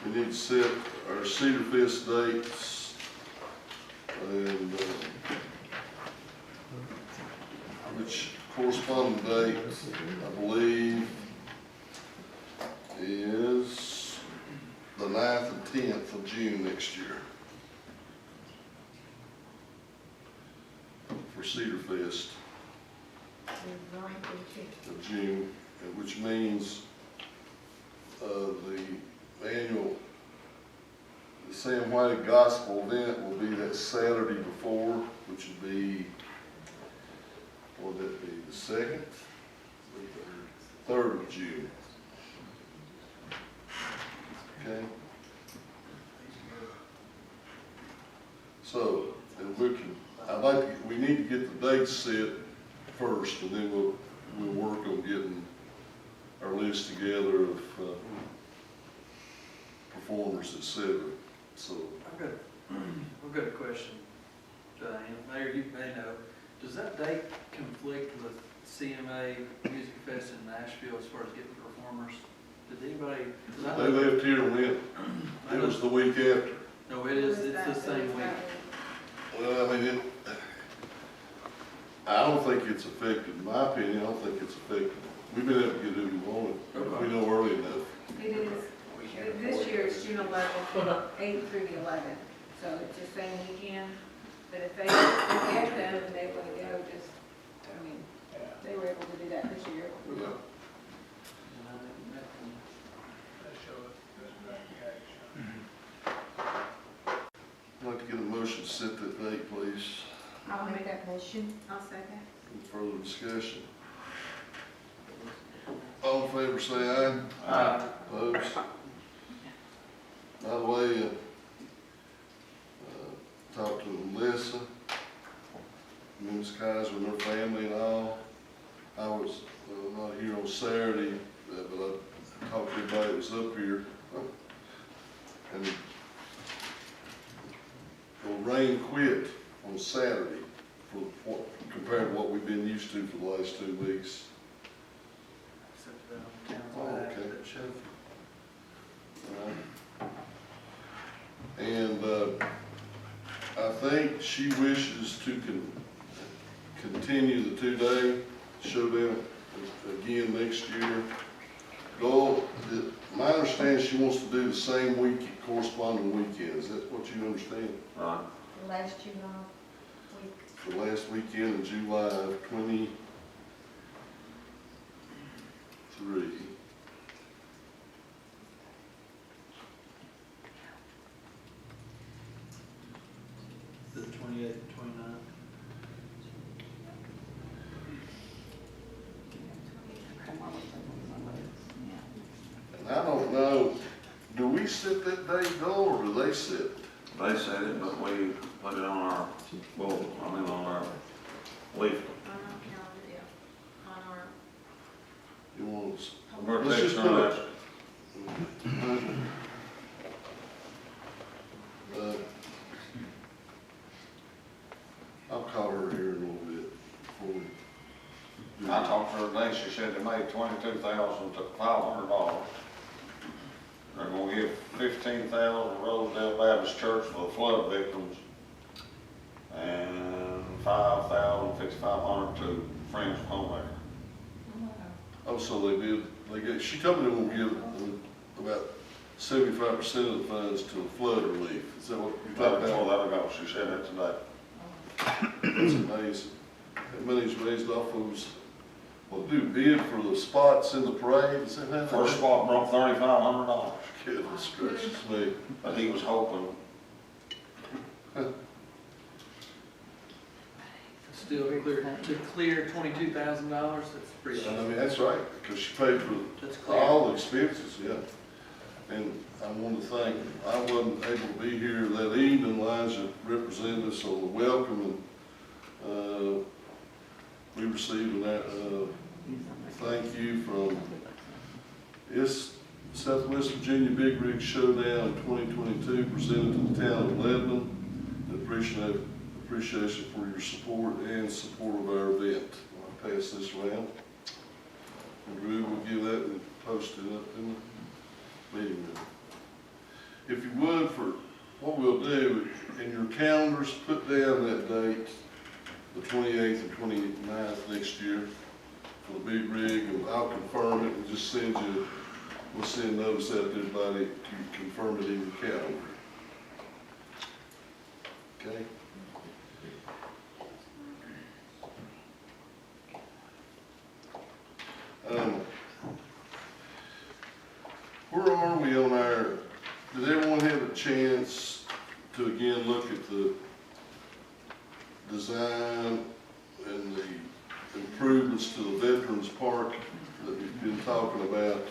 We need to set our Cedar Fest dates, and, which corresponding date, I believe, is the 9th and 10th of June next year for Cedar Fest of June, which means the annual Sam White Gospel event will be that Saturday before, which would be, what would that be, the 2nd? 3rd of June. Okay? So, and we need to get the dates set first, and then we'll work on getting our list together of performers, etc. So, I've got a question, Diane. Mayor, you may know, does that date conflict with CMA Music Fest in Nashville as far as getting performers? Did anybody? they left here and went, it was the week after. No, it's the same week. Well, I mean, I don't think it's affected, in my opinion, I don't think it's affected. We've been able to get who we wanted, if we know early enough. It is, this year it's June 11th, 8th through the 11th, so it's the same weekend. But if they get them and they want to go, just, I mean, they were able to do that this year. Yeah. I'd like to get a motion to set that date, please. I'll make that motion. I'll second. Any further discussion? All in favor, say aye. Aye. Opposed? By the way, talked to Melissa, Ms. Kaiser and her family and all. I was not here on Saturday, but I talked to everybody that was up here. And the rain quit on Saturday compared to what we've been used to for the last 2 weeks. Except Oh, towns okay. that show. And I think she wishes to continue the 2-day showdown again next year. My understanding, she wants to do the same week, corresponding weekend. Is that what you understand? Right. The last July week. The last weekend in July of 23. The 28th and 29th. And I don't know, do we set that date though, or do they set it? They said it, but we put it on our, on our leaf. On our calendar, yeah. On our, You want us? We're Let's just fixing put that. I'll call her here in a little bit before we do I that. talked to her today, she said they made $22,000 to $500. They're gonna give $15,000 to Rosedale Baptist Church for the flood victims, and $5,000 $3,500 to Friends of Homemaker. Oh, so they get, she told me they will give about 75% of the funds to flood relief. Is that what you're talking That's about? all that ago, she said that today. That's amazing. That money's raised off those, what do bid for the spots in the parade? Is that how? First spot broke $3,500. Goodness gracious me. But he was hoping, Still clear $22,000, that's pretty. I mean, that's right, because she paid for That's clear. all the expenses, yeah. And I want to thank, I wasn't able to be here that evening, Elijah represented us on the welcome, and we received that thank you from Southwest Virginia Big Rig Showdown 2022, presented to the town of Lebanon. Appreciation for your support and support of our event. I'll pass this around. And Drew will give that and post it up in the meeting room. If you would, for what we'll do, in your calendars, put down that date, the 28th and 29th next year for the big rig, and I'll confirm it and just send you, we'll send notice out to everybody to confirm it in your calendar. Okay? Where are we on our, did everyone have a chance to again look at the design and the improvements to the Veterans Park that we've been talking about?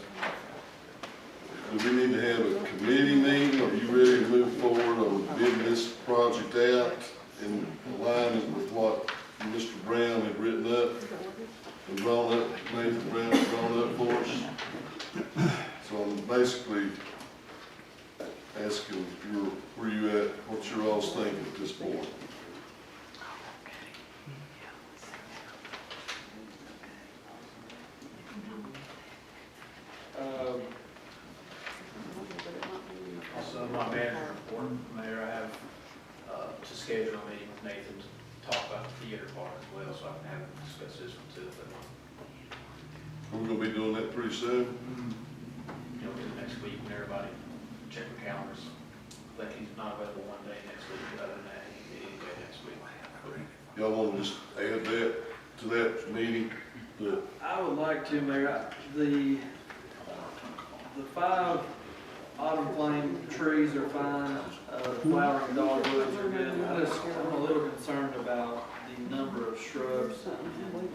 Do we need to have a committee meeting? Are you ready to move forward on bidding this project out in alignment with what Mr. Brown had written up and drawn up, Nathan Brown had drawn up for us? So I'm basically asking where you at, what you're all thinking at this point. Also, my manager report, Mayor, I have to schedule a meeting with Nathan to talk about the theater part as well, so I can have him discuss this one too. We're gonna be doing that pretty soon. You know, do next week when everybody check their calendars. I think he's not available one day next week, but other than that, he can be any day next week. Y'all wanna just add that to that meeting? I would like to, Mayor, the 5 autumn flame trees are fine, flowering dogwoods are good. I'm a little concerned about the number of shrubs and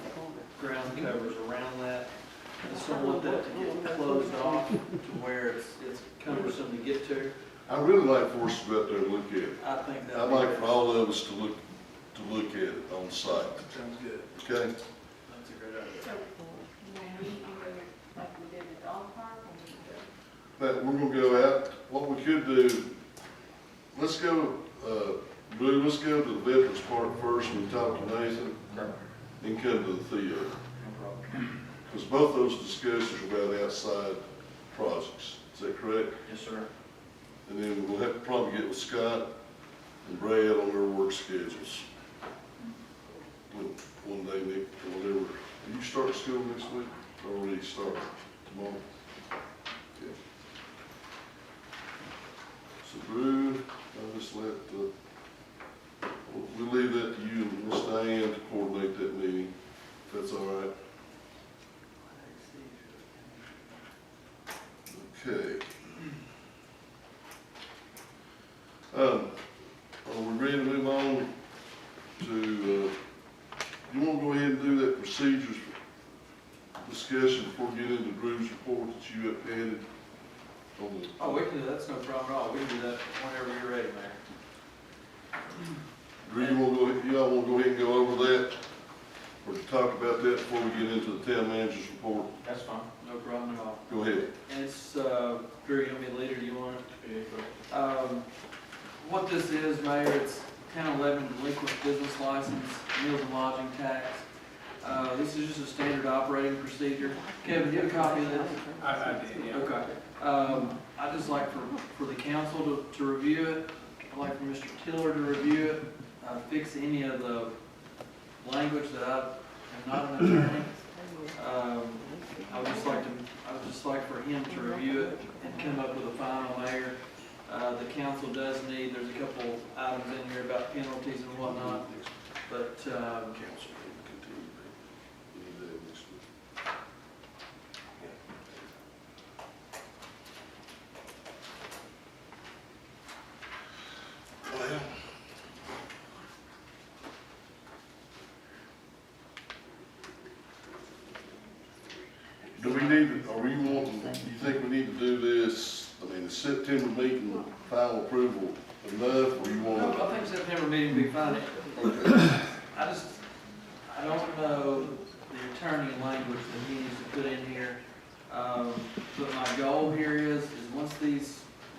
ground covers around that. I just don't want that to get closed off to where it's cumbersome to get to. I really like for us to go out there and look at it. I think that. I'd like for all of us to look at it on site, Sounds good. okay? That's a great idea. So, we can go like we did the dog park, or we can go? But we're gonna go out, what we could do, let's go, Blue, let's go to the Veterans Park first and talk to Nathan, then come to the theater. Because both those discussions are about outside projects, is that correct? Yes, sir. And then we'll have to probably get with Scott and Brad on their work schedules. One day, Nick, or whatever. Do you start school next week, or will you start tomorrow? Yeah. So Drew, I'll just let we'll leave that to you and Miss Diane to coordinate that meeting, if that's all right. Okay. Are we ready to move on to, you want to go ahead and do that procedures discussion before we get into Drew's report that you have added on the. Oh, we can do that, that's no problem at all. We can do that whenever you're ready, Mayor. Drew, y'all want to go ahead and go over that? Or talk about that before we get into the town manager's report? That's fine. No problem at all. Go ahead. And it's, Drew, you gonna be the leader, do you want it? What this is, Mayor, it's Town of Lebanon delinquent business license, meals and lodging tax. This is just a standard operating procedure. Kevin, do you have a copy of this? I did, yeah. Okay. I'd just like for the council to review it. I'd like for Mr. Tiller to review it, fix any of the language that I am not an attorney. I would just like for him to review it and come up with a final, Mayor. The council does need, there's a couple items in here about penalties and whatnot, but, Do we need, are we wanting, do you think we need to do this, I mean, the September meeting, final approval enough, or you want? I think September meeting would be fine. I don't know the attorney language that he needs to put in here. But my goal here is once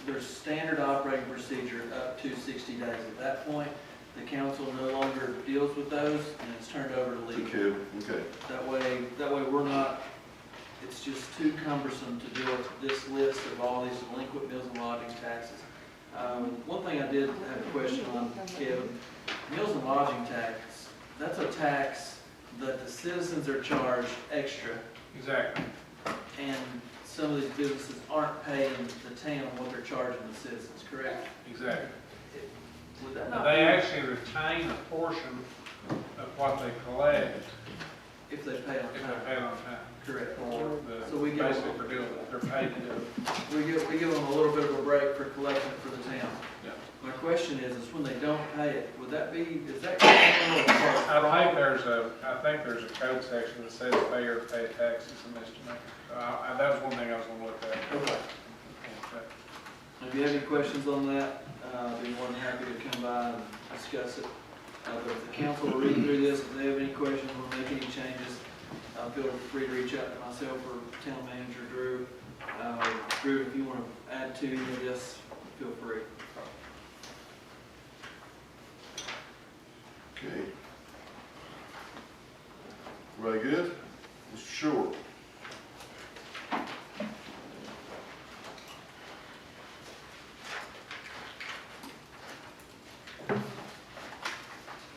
there's standard operating procedure up to 60 days. At that point, the council no longer deals with those and it's turned over to legal. Okay. That way we're not, it's just too cumbersome to deal with this list of all these delinquent meals and lodging taxes. One thing I did have a question on, Kevin, meals and lodging tax, that's a tax that the citizens are charged extra. Exactly. And some of these businesses aren't paying the town what they're charging the citizens, correct? Exactly. Would that But not they be, actually retain a portion of what they collect if they pay on if time? they pay on time. Correct. The, So we give basically them, for doing it, they're paid to do it. we give them a little bit of a break for collecting it for the town. Yeah. My question is when they don't pay it, would that be, is that? I think there's a code section that says failure to pay taxes and misdemeanor. So that was one thing I was gonna look at. Okay. If you have any questions on that, I'd be more than happy to come by and discuss it. But if the council will read through this, if they have any questions or make any changes, feel free to reach out to myself or town manager Drew. Drew, if you want to add to any of this, feel free. Okay. Very good. Mr. Short.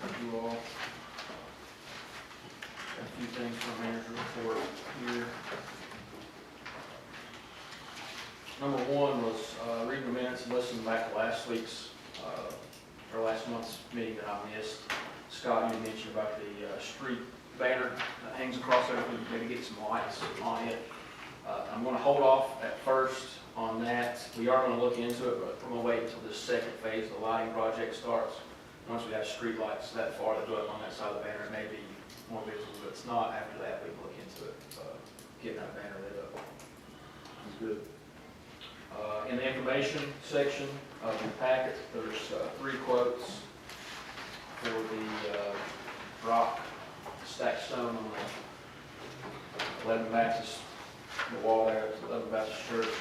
Thank you all. Got a few things from manager report here. Number one was reading the minutes and listening back to last week's, or last month's meeting that I missed. Scott, you mentioned about the street banner that hangs across everything, maybe get some lights on it. I'm gonna hold off at first on that. We are gonna look into it, but we're gonna wait until this second phase of the lighting project starts. Once we have street lights that far to do it on that side of the banner, it may be more visible, but it's not. After that, we can look into it, getting that banner lit up. That's good. In the information section of the packet, there's 3 quotes for the rock stacked stone on the 11 Baptist, the wall there at the 11 Baptist Church.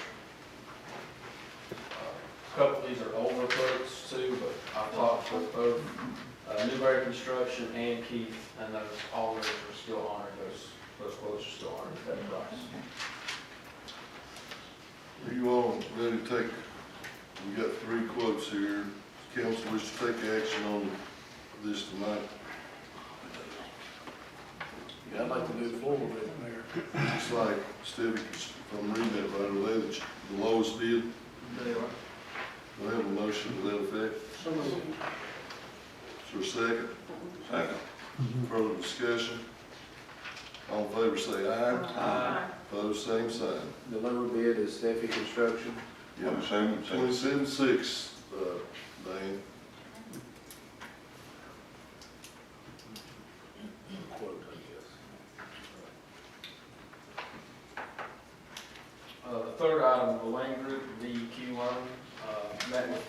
A couple of these are older quotes too, but I've talked with both Newberry Construction and Keith, and all those are still honored. Those quotes are still honored at that price. Are you all ready to take, we got 3 quotes here. Council wish to take action on this tonight. Yeah, I'd like to move forward with it, Mayor. Just like Stevie, if I'm reading that right, are they the lowest bid? They are. Do I have a motion to that effect? Is there a second? Second. Further discussion? All in favor say aye. Aye. Opposed, same sign. The lower bid is Steffi Construction. Yeah, 27.6, Dane. The third item, the Lane Group, DEQ loan, met with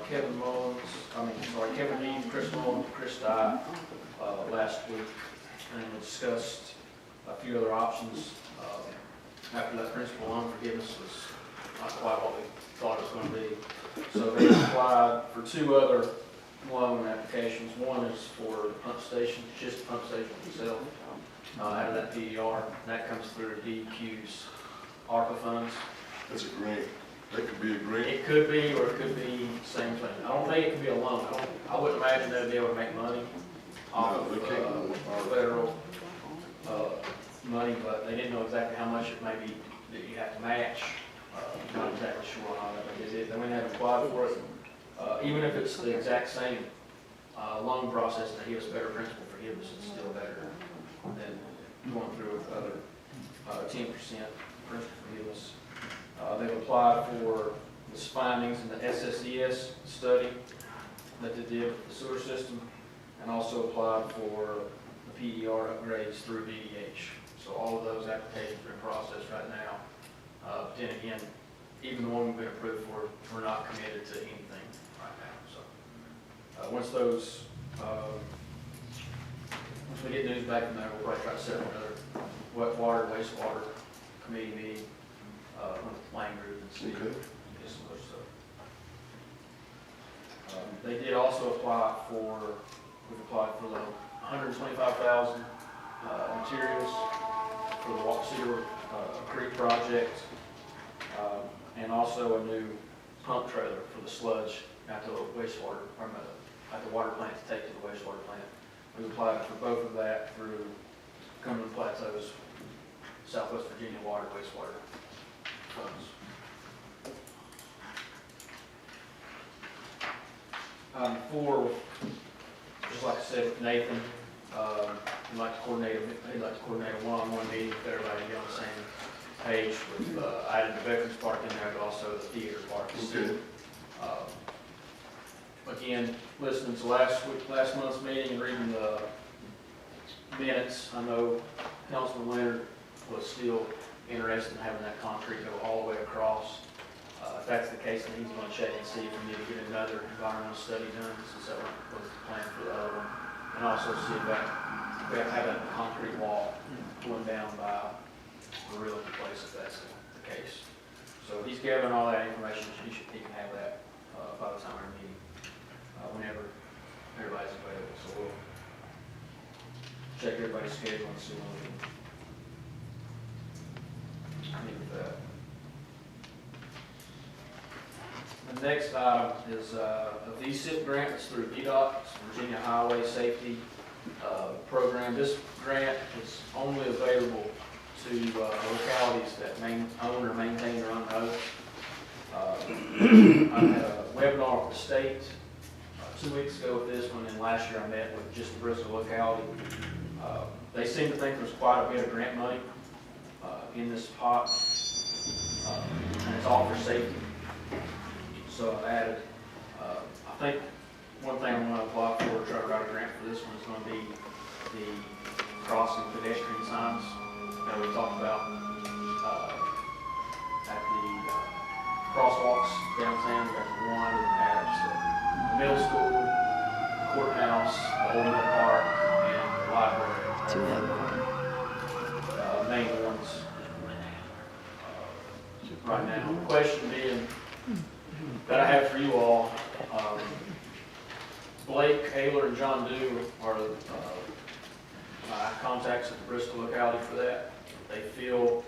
Kevin Reed, Chris Mullins, Chris Dye, last week, and we discussed a few other options. After that principal loan forgiveness was not quite what we thought it was going to be. So they applied for 2 other loan applications. One is for the pump station, just the pump station itself, out of that PER, and that comes through DEQ's ARPA funds. That's a grant. That could be a grant. It could be, or it could be the same thing. I don't think it could be a loan. I wouldn't imagine they'd be able to make money off No, of they can't. federal money, but they didn't know exactly how much it may be that you have to match. Not exactly sure on that, but they went ahead and applied for it. Even if it's the exact same loan process and they give us better principal forgiveness, it's still better than going through with other 10% principal forgiveness. They've applied for the findings in the SSES study that they did with the sewer system, and also applied for the PDR upgrades through DDH. So all of those applications are in process right now. But then again, even the one we've been approved for, we're not committed to anything right now. So once we get news back from there, we'll probably try to set another wet water, wastewater committee meeting with the plan group and see. Okay. Get some other stuff. They did also apply for, we've applied for the $125,000 materials for the Cedar Creek project, and also a new pump trailer for the sludge at the wastewater, or at the water plant to take to the wastewater plant. We applied for both of that through Cumberland Plateau's Southwest Virginia Water Wastewater funds. Just like I said with Nathan, he'd like to coordinate a one-on-one meeting with everybody to get on the same page with adding the Veterans Park in there, but also the theater park. Okay. Again, listening to last month's meeting and reading the minutes, I know Councilman Leonard was still interested in having that concrete go all the way across. If that's the case, then he's going to check and see if we need to get another environmental study done, since that was the plan for the other one. And also see if we have to have a concrete wall going down by the real place, if that's the case. So he's gathering all that information, so he can have that by the time we're meeting, whenever everybody's available. So we'll check everybody's schedule and see when we can meet with that. The next item is a VSIP grant. It's through Udoc, it's Virginia Highway Safety Program. This grant is only available to localities that own or maintain their own roads. I had a webinar with the state 2 weeks ago with this one, and last year I met with just the Bristol locality. They seem to think there's quite a bit of grant money in this pot, and it's all for safety. So I added, I think one thing I'm going to apply for, try to write a grant for this one, is going to be the crossing pedestrian signs that we talked about at the crosswalks downtown. We got the one at the middle school, the courthouse, the old middle park, and the library. Main ones right now. The question being that I have for you all, Blake, Ayler, and John Dew are my contacts at the Bristol locality for that. They feel,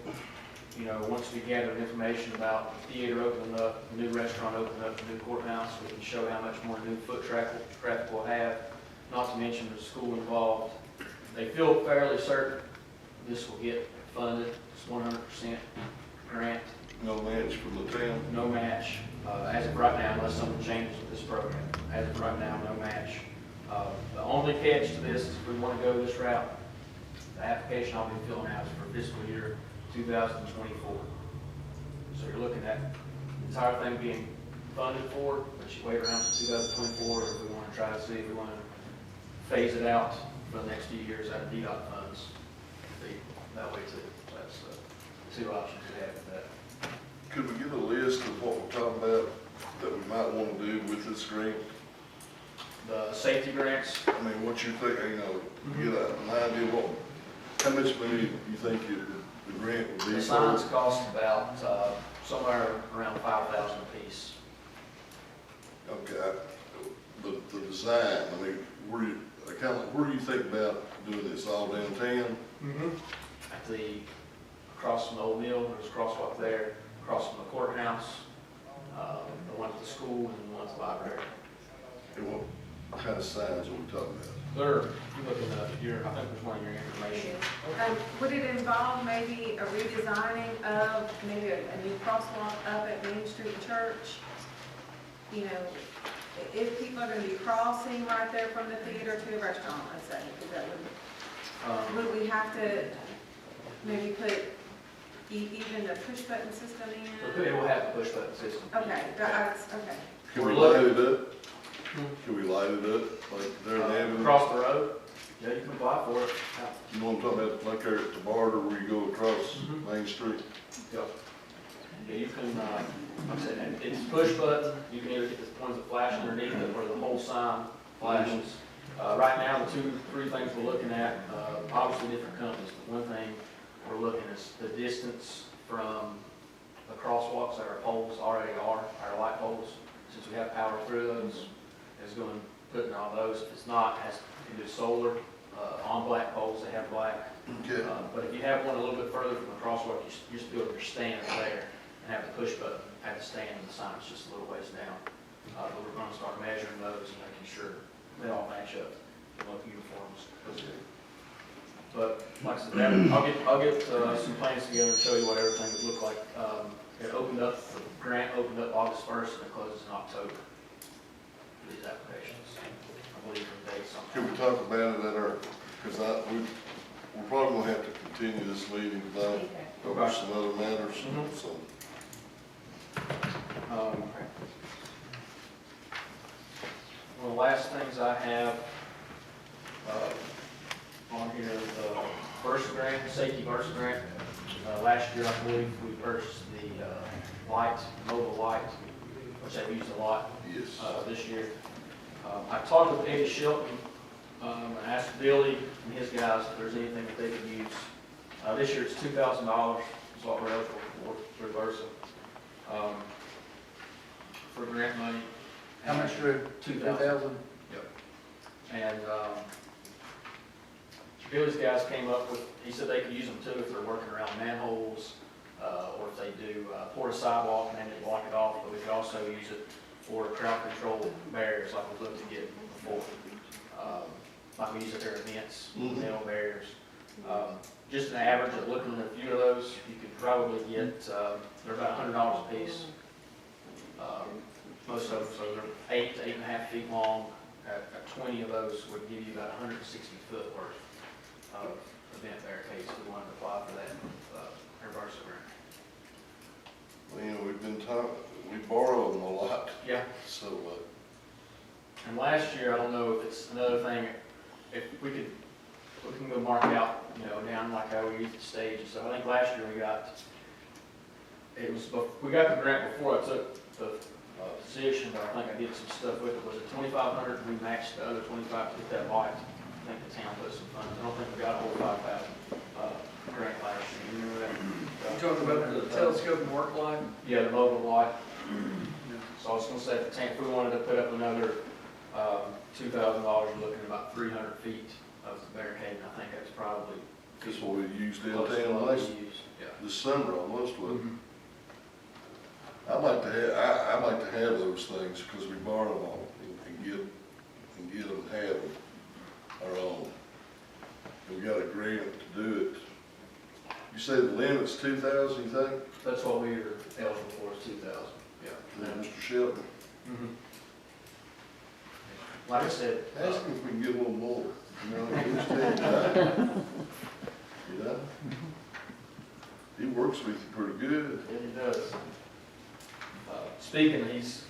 once we gather information about the theater opening up, the new restaurant opening up, the new courthouse, we can show how much more new foot traffic we'll have, not to mention the school involved. They feel fairly certain this will get funded. It's 100% grant. No match from the town? No match, as of right now, unless something changes with this program. As of right now, no match. The only catch to this is if we want to go this route, the application I'll be filling out is for fiscal year 2024. So you're looking at the entire thing being funded for, but you wait around for 2024 if we want to try to see if we want to phase it out for the next few years out of DDOT funds. That way too. That's the two options we have with that. Could we get a list of what we're talking about that we might want to do with this grant? The safety grants, I mean, what you're thinking, get an idea what, how much money you think the grant would be? the signs cost about somewhere around $5,000 a piece. Okay, the design, I mean, where do you think about doing this, all downtown? At across from the old mill, there's a crosswalk there, across from the courthouse, the one at the school, and the one at the library. And What kind of signs are we talking about? They're, if you look in I think there's one in your information. Would it involve maybe a redesigning of maybe a new crosswalk up at Main Street Church? You know, if people are gonna be crossing right there from the theater to the restaurant, let's say, is that would we have to maybe put even the push button system in? It will have a push button system. Okay, that's, okay. Can we light it up? Can we light it up, like there in Avenue? Across the road? Yeah, you can apply for it. You know what I'm talking about, like there at the barter where you go across Main Street? Yep. Yeah, you can, like I said, it's push button, you can either get the ones that flash underneath it or the whole sign flashes. Right now, the three things we're looking at, obviously different companies, but one thing we're looking is the distance from the crosswalks that our poles already are, our light poles, since we have power through those, is going to put in all those. If it's not, it has to do solar, on black poles, they have black. Okay. But if you have one a little bit further from the crosswalk, you just build your stand there and have the push button at the stand and the sign's just a little ways down. But we're going to start measuring those and making sure they all match up, they look uniforms. But like I said, I'll get some plans together and show you what everything would look like. It opened up, the grant opened up August 1st and it closes in October for these applications. I believe the date's sometime. Can we talk about it at our, because we're probably gonna have to continue this meeting tonight over some other matters, so. One of the last things I have on here is the burst grant, safety burst grant. Last year, I believe, we purchased the light, mobile light, which I've used a lot. Yes. This year. I talked with Eddie Shelton, and asked Billy and his guys if there's anything that they could use. This year it's $2,000 is what we're eligible for through Versa, for grant money. How much for 2,000? Yep. And Billy's guys came up with, he said they could use them too if they're working around manholes, or if they do pour a sidewalk and then they block it off, but we could also use it for crowd control barriers like we looked to get before. Like we use it at their events, nail barriers. Just an average of looking at a few of those, you could probably get, they're about $100 a piece. Most of them, so they're 8 to 8.5 feet long. At 20 of those would give you about 160 foot worth of event barricades. We wanted to apply for that Versa grant. Well, you know, we've been talking, we borrow them a lot. Yeah. So, And last year, I don't know if it's another thing, if we can go mark out, you know, down like how we used the stage and stuff. I think last year we got the grant before I took the position, but I think I did some stuff with it. Was it 2,500? We matched the other 25 to get that light. I think the town put some funds. I don't think we got a whole 5,000 grant last year. You remember that? You talking about the telescope and work light? Yeah, the mobile light. So I was going to say, if we wanted to put up another $2,000, you're looking at about 300 feet of the barricade, and I think that's probably that's what we used close to downtown what we last use. Yeah. this summer almost, but I'd like to have those things because we borrow them all and get them and have them our own. We got a grant to do it. You say the limit's 2,000, you think? That's what we are eligible for, is 2,000. Yeah. Then Mr. Shelton, Like I said, ask him if we can get a little more. You know, he's taking time. You know? He works with you pretty good. yeah, he does. Speaking, it's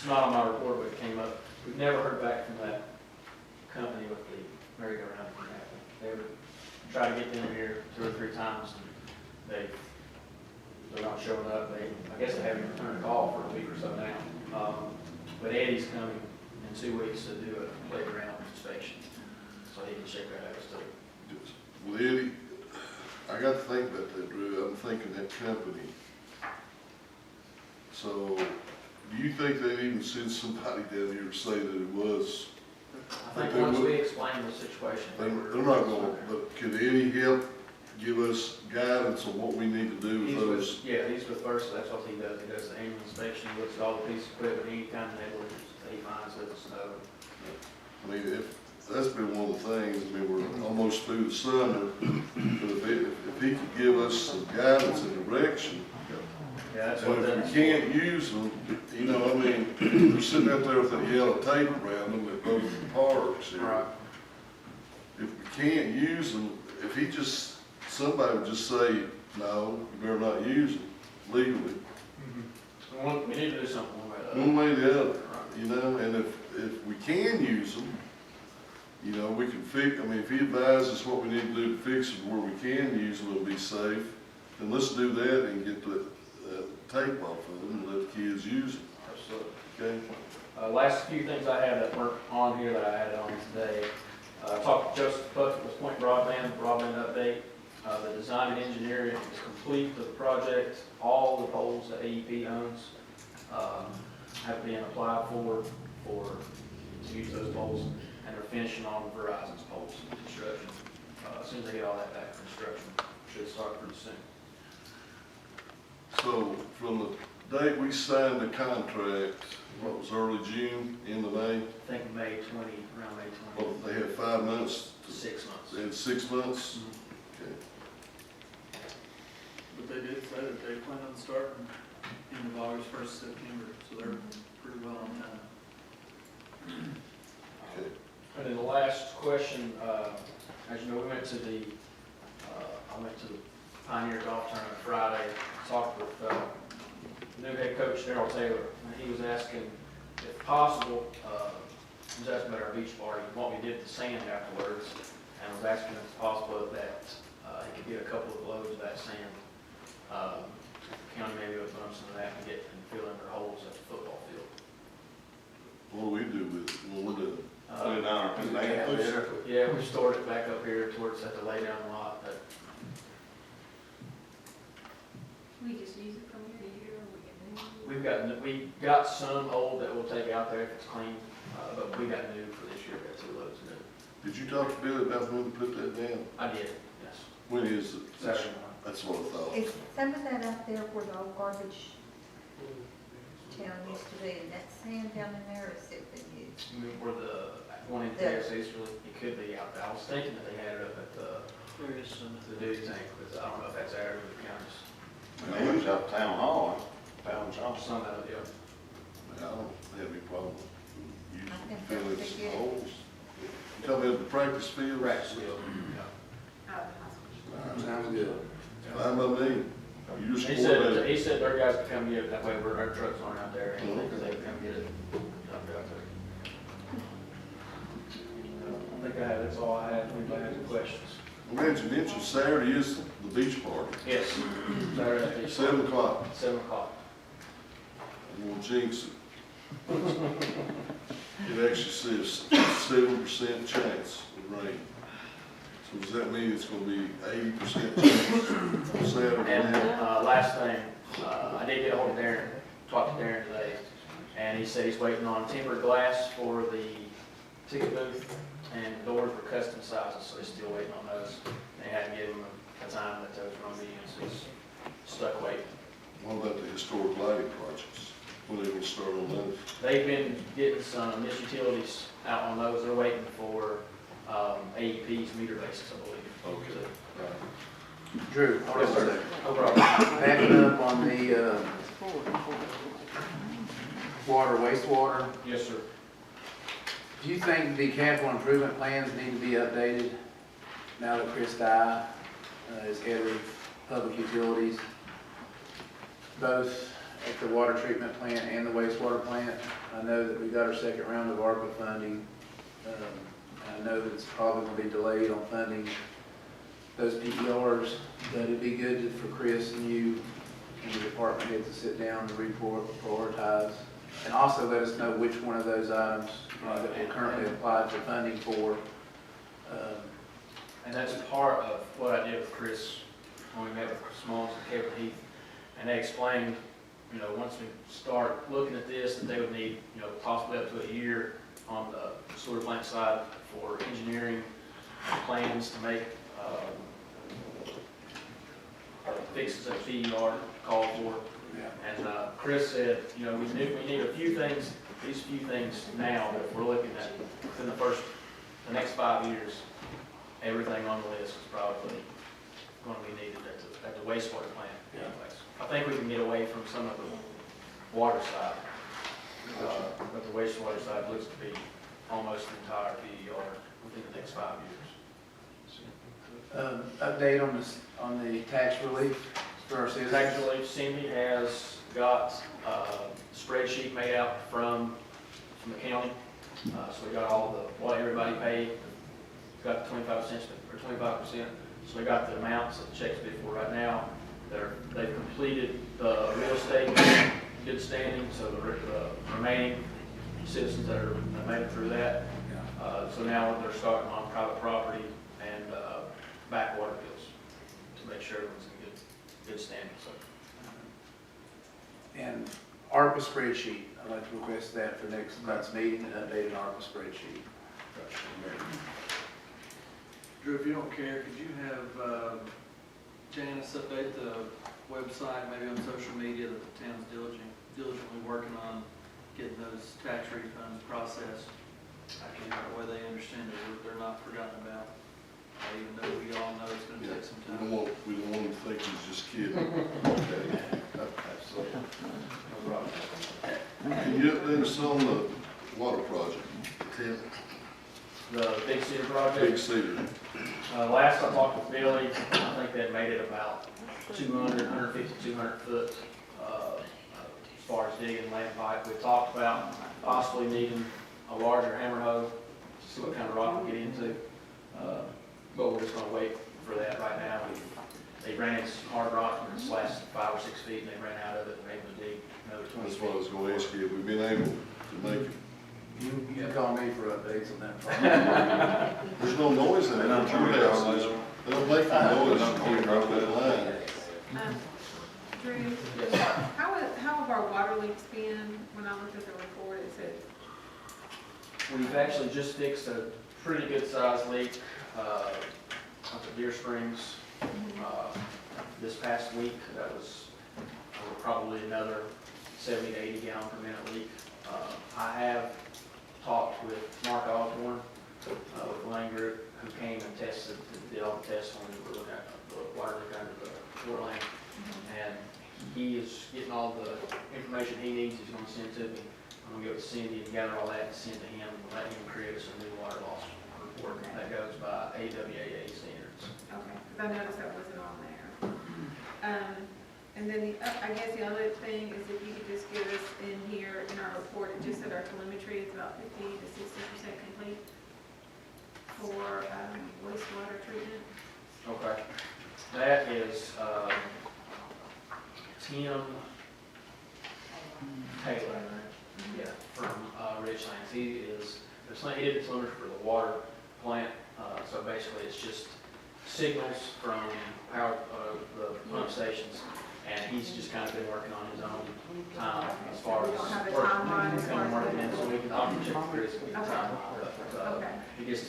not on my report, but it came up. We've never heard back from that company with the merry-go-round from Apple. They would try to get them here 2 or 3 times, and they're not showing up. I guess they haven't returned a call for a week or so now. But Eddie's coming in 2 weeks to do a playground inspection, so he can check that out too. With Eddie, I got to think about that, Drew. I'm thinking that company. So, do you think they'd even send somebody down here to say that it was? I think once we explain the situation. They're not going, but could Eddie help give us guidance on what we need to do with those? Yeah, he's with Versa, that's what he does. He does the annual inspection, looks at all the pieces of equipment, any kind of negligence, he finds with the snow. I mean, that's been one of the things, I mean, we're almost through the summer, but if he could give us some guidance and direction, Yeah, that's what and if that's. we can't use them, you know, I mean, we're sitting out there with that yellow tape around them at both parks here. Right. If we can't use them, if he just, somebody would just say, no, you better not use them legally. We need to do something one way or the other. One way or the other, you know, and if we can use them, you know, we can fix, I mean, if he advises what we need to do to fix them where we can use them and be safe, then let's do that and get the tape off of them and let the kids use them, Absolutely. okay? Last few things I have that weren't on here that I added on today. Talked to Joseph Bucket with Point Broadband update. The design and engineering is complete for the project. All the poles that AEP owns have been applied for to use those poles, and they're finishing on Verizon's poles construction. As soon as they get all that back, construction should start pretty soon. So from the date we signed the contract, what was early June, end of May? I think May 20, around May 20. Well, they had 5 months. 6 months. They had 6 months? Okay. But they did say that they plan on starting end of August, 1st September, so they're pretty well on time. Okay. And then the last question, as you know, we went to the, I went to the Pioneer Golf Tournament Friday, talked with the new head coach, Darryl Taylor, and he was asking, if possible, he was asking about our beach party, what we did to sand afterwards, and was asking if it's possible that he could get a couple of loads of that sand. County maybe would run some of that and fill in their holes at the football field. What do we do with it? What we do? Put it down our conveyor there. Yeah, we stored it back up here towards at the laydown lot, but We just use it from year to year, or we get new? we got some old that we'll take out there if it's clean, but we got new for this year, we got 2 loads new. Did you talk to Billy about when to put that down? I did, yes. When is it? Saturday morning. That's what I thought. Is some of that out there where the old garbage town used to be, and that sand down in there, is it been used? I mean, where the one in Texas, it could be out there. I was thinking that they had it up at the duty tank, but I don't know if that's ours or the county's. They use up town hall, town shop. Some of it, yeah. I don't have any problem using I think that Billy's would be good. holes. You talking about the practice field? Practice field, yeah. Out of the hospital. Sounds good. Fine by me. You just He said their guys could come get it, that way our trucks aren't out there, and they can come get it dumped out there. I think that's all I have. Anybody have any questions? I'm glad you mentioned Saturday is the beach party. Yes. Saturday at the 7 o'clock. 7 o'clock. I'm gonna jinx it. It actually says 7% chance of rain. So does that mean it's gonna be 80% chance on Saturday? And last thing, I did get a hold of Darren, talked to Darren today, and he said he's waiting on tempered glass for the ticket booth, and the doors were custom sizes, so he's still waiting on those. They hadn't given him a time that those were going to be, so he's stuck waiting. What about the historic lighting projects? When they will start on those? They've been getting some Miss Utilities out on those. They're waiting for AEP's meter bases, I believe. Okay. Drew, Yes, sir. No problem. backing up on the wastewater, Yes, sir. do you think the capital improvement plans need to be updated now that Chris Dye is head of public utilities, both at the water treatment plant and the wastewater plant? I know that we got our second round of ARPA funding. I know that it's probably going to be delayed on funding those PERs, but it'd be good for Chris and you and the department heads to sit down and report, prioritize, and also let us know which one of those items that we're currently applied for funding for. And that's part of what I did with Chris when we met with Chris Mullins and Kevin Heath. And they explained, once we start looking at this, that they would need, possibly up to a year on the sewer plant side for engineering plans to make fixes that PER called for. And Chris said, we need a few things these few things now that we're looking at, within the next 5 years, everything on the list is probably going to be needed at the wastewater plant anyways. I think we can get away from some of the water side, but the wastewater side looks to be almost the entire PER within the next 5 years. Update on the tax relief for our citizens? Tax relief, Cindy has got a spreadsheet made out from the county. So we got all what everybody paid, got 25 cents or 25%. So we got the amounts that the checks bid for right now. They've completed the real estate good standing, so the remaining citizens that made it through that. So now they're starting on private property and backwater bills to make sure everyone's in good standing. So. And ARPA spreadsheet, I'd like to request that for next month's meeting, an updated ARPA spreadsheet. Drew, if you don't care, could you have Janice update the website, maybe on social media, that the town's diligently working on getting those tax refunds processed? That way they understand that they're not forgotten about, even though we all know it's going to take some time. We don't want to think he's just kidding. Okay. Absolutely. No problem. Can you update us on the water project? Tim? The Big Cedar project. Big Cedar. Last I talked with Billy, I think they made it about 150, 200 foot as far as digging land pipe. We talked about possibly needing a larger hammer hoe to see what kind of rock we get into. But we're just going to wait for that right now. They ran in some hard rock and it's lasted 5 or 6 feet and they ran out of it and were able to dig another 20 That's feet. what I was going to ask you. Have we been able to make it? You can call me for updates on that project. There's no noise in it. They don't make any noise coming across that line. Drew, Yes. how have our water leaks been? When I looked at the report, it said, We've actually just fixed a pretty good sized leak up at Deer Springs this past week. That was probably another 70 to 80 gallon per minute leak. I have talked with Mark Osborne with the Lane Group, who came and did all the tests when we were looking at the water leak under the floor line. And he is getting all the information he needs. He's going to send to me. I'm going to go to Cindy and gather all that and send to him and let him create us a new water loss report that goes by AWAA standards. okay, because I noticed that wasn't on there. And then I guess the other thing is if you could just give us in here in our report, it just said our telemetry is about 50 to 60% complete for wastewater treatment. Okay. That is Tim Taylor, yeah, from Ridgelands. He did the telemetry for the water plant. So basically, it's just signals from the pump stations, and he's just kind of been working on his own time as far as We don't have a timeline as far as working that. in, so we can check the Chris and get the Okay. timeline. But, Okay. He just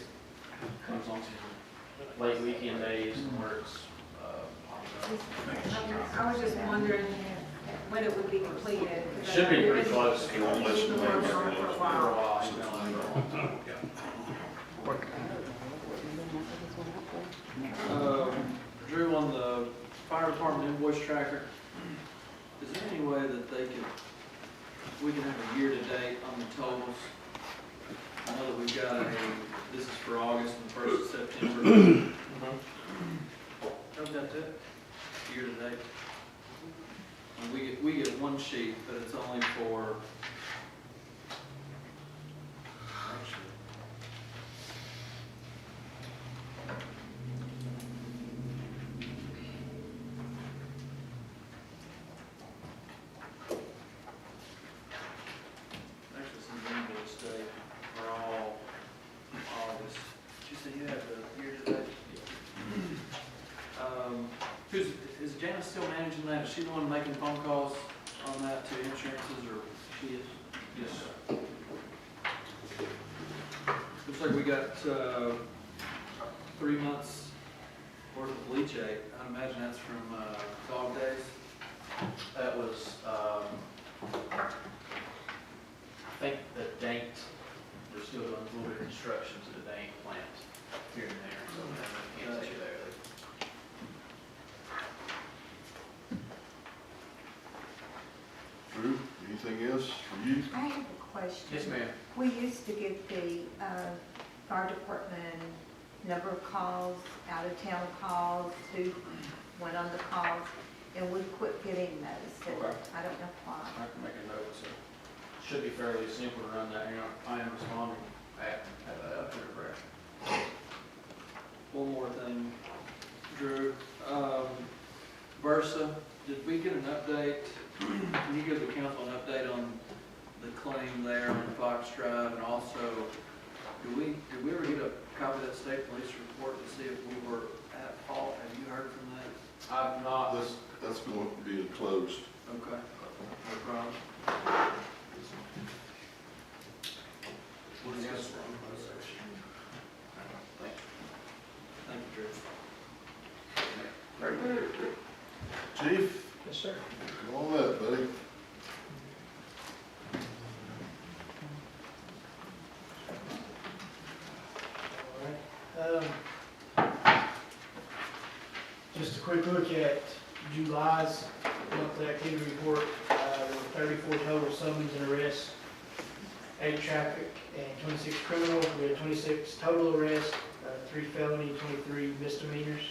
comes on some late weekend days and works. I was just wondering when it would be completed. because Should be I know pretty close. He won't let you work on it for a For a while. while, he's been on it for a long time. Drew, on the fire department invoice tracker, is there any way that we can have a year-to-date on the totals? I know that we've got this is for August and the 1st of September. How's that do? Year-to-date? And we get one sheet, but it's only for, actually, some invoice date are all August. Did you say you have the year-to-date? Is Janice still managing that? Is she the one making phone calls on that to insurances, or she is? Yes. Looks like we got 3 months worth of leachate. I imagine that's from dog days. That was think the Dank, they're still doing a little bit of construction to the Dank plant here and there, so I can't say there. Drew, anything else for you? I have a question. Yes, ma'am. We used to get the fire department number of calls, out-of-town calls, who went on the calls, and we quit getting those. And Okay. I don't know why. I can make a note, so it should be fairly simple to run that, I am responding at up to the breath. One more thing, Drew. Versa, did we get an update? Can you give the council an update on the claim there on Fox Drive? And also, did we ever get a copy of that state police report to see if we were at fault? Have you heard from that? I've not, That's going to be enclosed. Okay, no problem. We'll discuss it in closed session. Thank you, Drew. Chief, yes, sir. come on up, buddy. Just a quick look at July's monthly activity report. There were 34 total summons and arrests, 8 traffic and 26 criminal. We had 26 total arrests, 3 felony, 23 misdemeanors.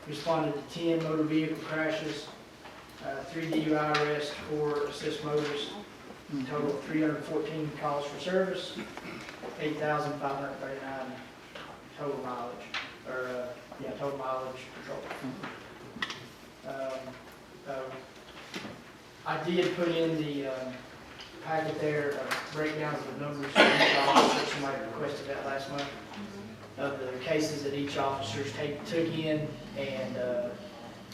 Responded to 10 motor vehicle crashes, 3 DUI arrests, 4 assist motorists. Total of 314 calls for service, 8,539 total mileage, total mileage patrol. I did put in the packet there, breakdowns of the numbers for each officer. Somebody requested that last month, of the cases that each officer took in, and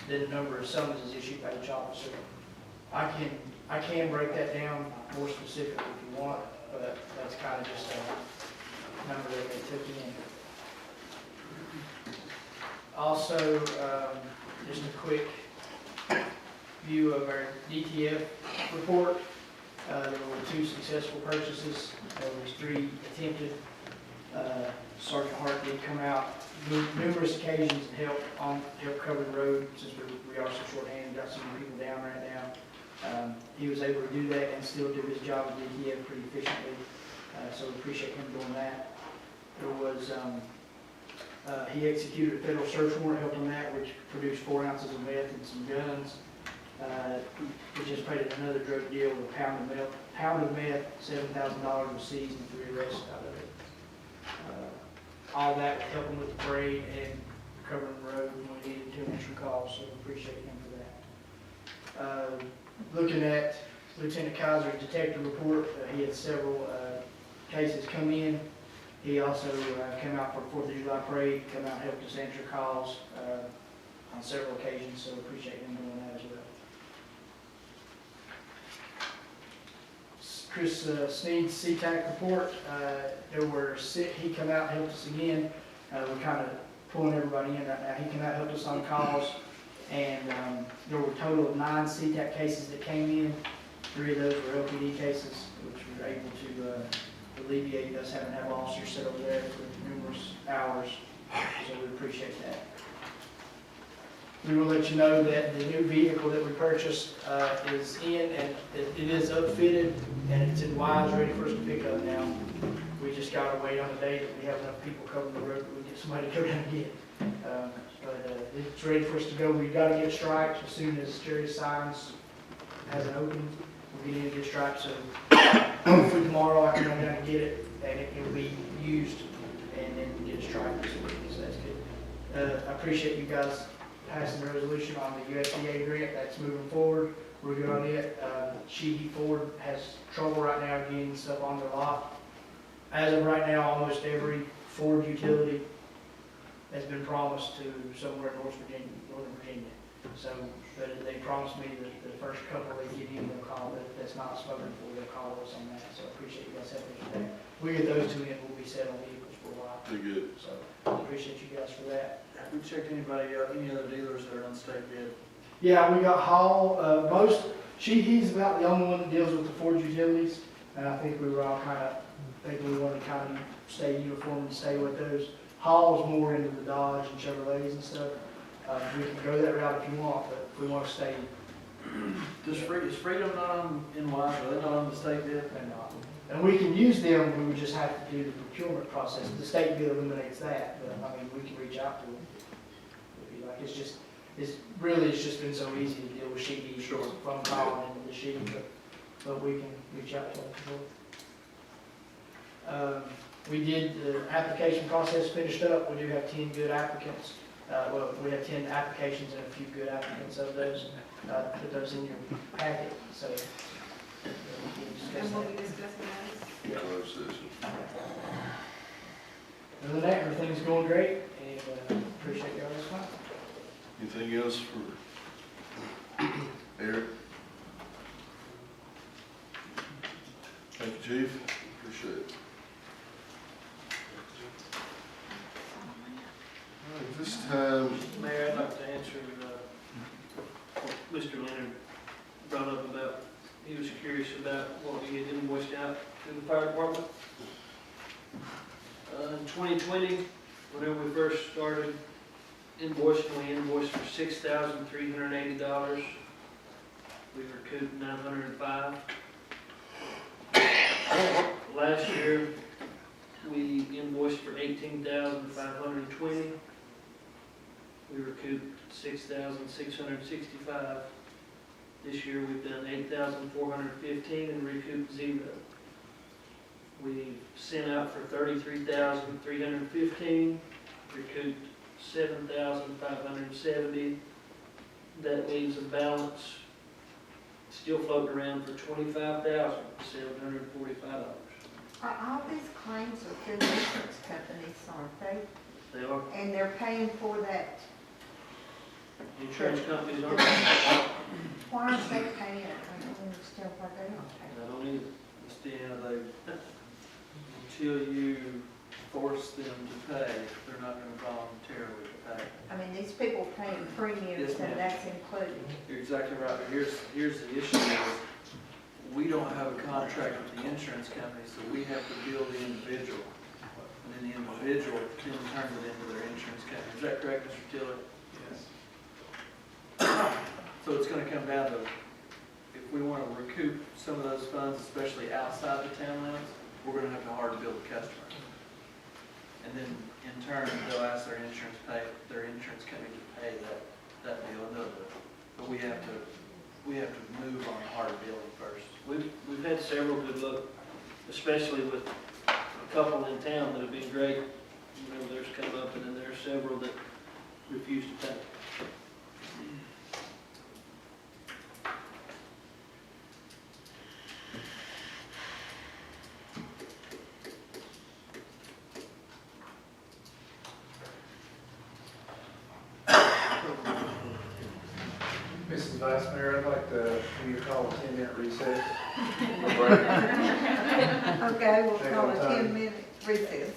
then the number of summonses issued by each officer. I can break that down more specific if you want, but that's kind of just a number that they took in. Also, just a quick view of our Dtf report. There were 2 successful purchases. There was 3 attempted. Sergeant Hart did come out numerous occasions and help cover the road, since we are so short-handed, got some people down right now. He was able to do that and still do his job at Dtf pretty efficiently, so we appreciate him doing that. There was, he executed a federal search warrant, helped on that, which produced 4 ounces of meth and some guns. We just paid another drug deal with a pound of meth, $7,000 was seized and 3 arrests out of it. All that was helping with the parade and covering the road when we needed 2 extra calls, so we appreciate him for that. Looking at Lieutenant Kaiser's detective report, he had several cases come in. He also came out for 4th of July parade, come out and helped us answer calls on several occasions, so appreciate him doing that as well. Chris Sneed's CTAC report, he come out and helped us again. We're kind of pulling everybody in right now. He came out and helped us on calls, and there were a total of 9 CTAC cases that came in. 3 of those were LPD cases, which were able to alleviate us having to have officers sit over there for numerous hours, so we appreciate that. We will let you know that the new vehicle that we purchased is in, and it is upfitted, and it's in Wise, ready for us to pick up now. We just got to wait on the day that we have enough people covering the road that we get somebody to go down and get it. But it's ready for us to go. We've got to get stripes as soon as Jerry Signs has an opening. We'll get in and get stripes, so hopefully tomorrow I can go down and get it, and it will be used, and then get it striped this week, so that's good. I appreciate you guys passing the resolution on the USDA grant. That's moving forward. We're good on it. Sheehy Ford has trouble right now getting stuff on their lot. As of right now, almost every Ford utility has been promised to somewhere in Northern Virginia. So, but they promised me that the first couple they get in, they'll call it. That's not spoken for, they'll call us on that. So I appreciate you guys helping us with that. We get those 2 in, we'll be set on vehicles for a while. Pretty good. So I appreciate you guys for that. Have we checked anybody out, any other dealers that are on state bid? Yeah, we got Hall, Sheehy's about the only one that deals with the Ford utilities. And I think we were all thinking we wanted to kind of stay uniform and stay with those hauls more into the Dodge and Chevrolets and stuff. We can go that route if you want, but if we want to stay. Is Freedom not on NY, are they not on the state bid? They're not. And we can use them, we would just have to do the procurement process. The state bid eliminates that, but I mean, we can reach out to them. If you like, it's just been so easy to deal with sheet music, phone call and the sheet, but we can reach out to them. We did the application process finished up. We do have 10 good applicants. We have 10 applications and a few good applicants of those. Put those in your packet, so. And we'll be discussing those. Closed session. Other than that, everything's going great, and appreciate y'all's time. Anything else for Eric? Thank you, Chief. Appreciate it. All right, this time, Mayor, I'd like to answer what Mr. Leonard brought up about, he was curious about what we had invoiced out to the fire department. In 2020, whenever we first started invoicing, we invoiced for $6,380. We recouped $905. Last year, we invoiced for $18,520. We recouped $6,665. This year we've done $8,415 and recouped $0. We sent out for $33,315, recouped $7,570. That leaves a balance still floating around for $25,745. All these claims are through insurance companies, aren't they? They are. And they're paying for that. Insurance companies are. Why aren't they paying? I don't understand why they don't pay. I don't either. It's the end of until you force them to pay, they're not going to voluntarily pay. I mean, these people paying premiums Yes, ma'am. and that's included. You're exactly right, but here's the issue is, we don't have a contract with the insurance company, so we have to bill the individual. And then the individual can turn it into their insurance company. Is that correct, Mr. Tiller? Yes. So it's gonna come down to, if we wanna recoup some of those funds, especially outside the town limits, we're gonna have to hard bill the customer. And then in turn, they'll ask their insurance company to pay that bill. But we have to move on hard billing first. We've had several good luck, especially with a couple in town that have been great. You know, theirs come up, and then there are several that refuse to pay. Mrs. Vice Mayor, I'd like to give you a call, 10-minute recess. Okay, we'll call a 10-minute recess.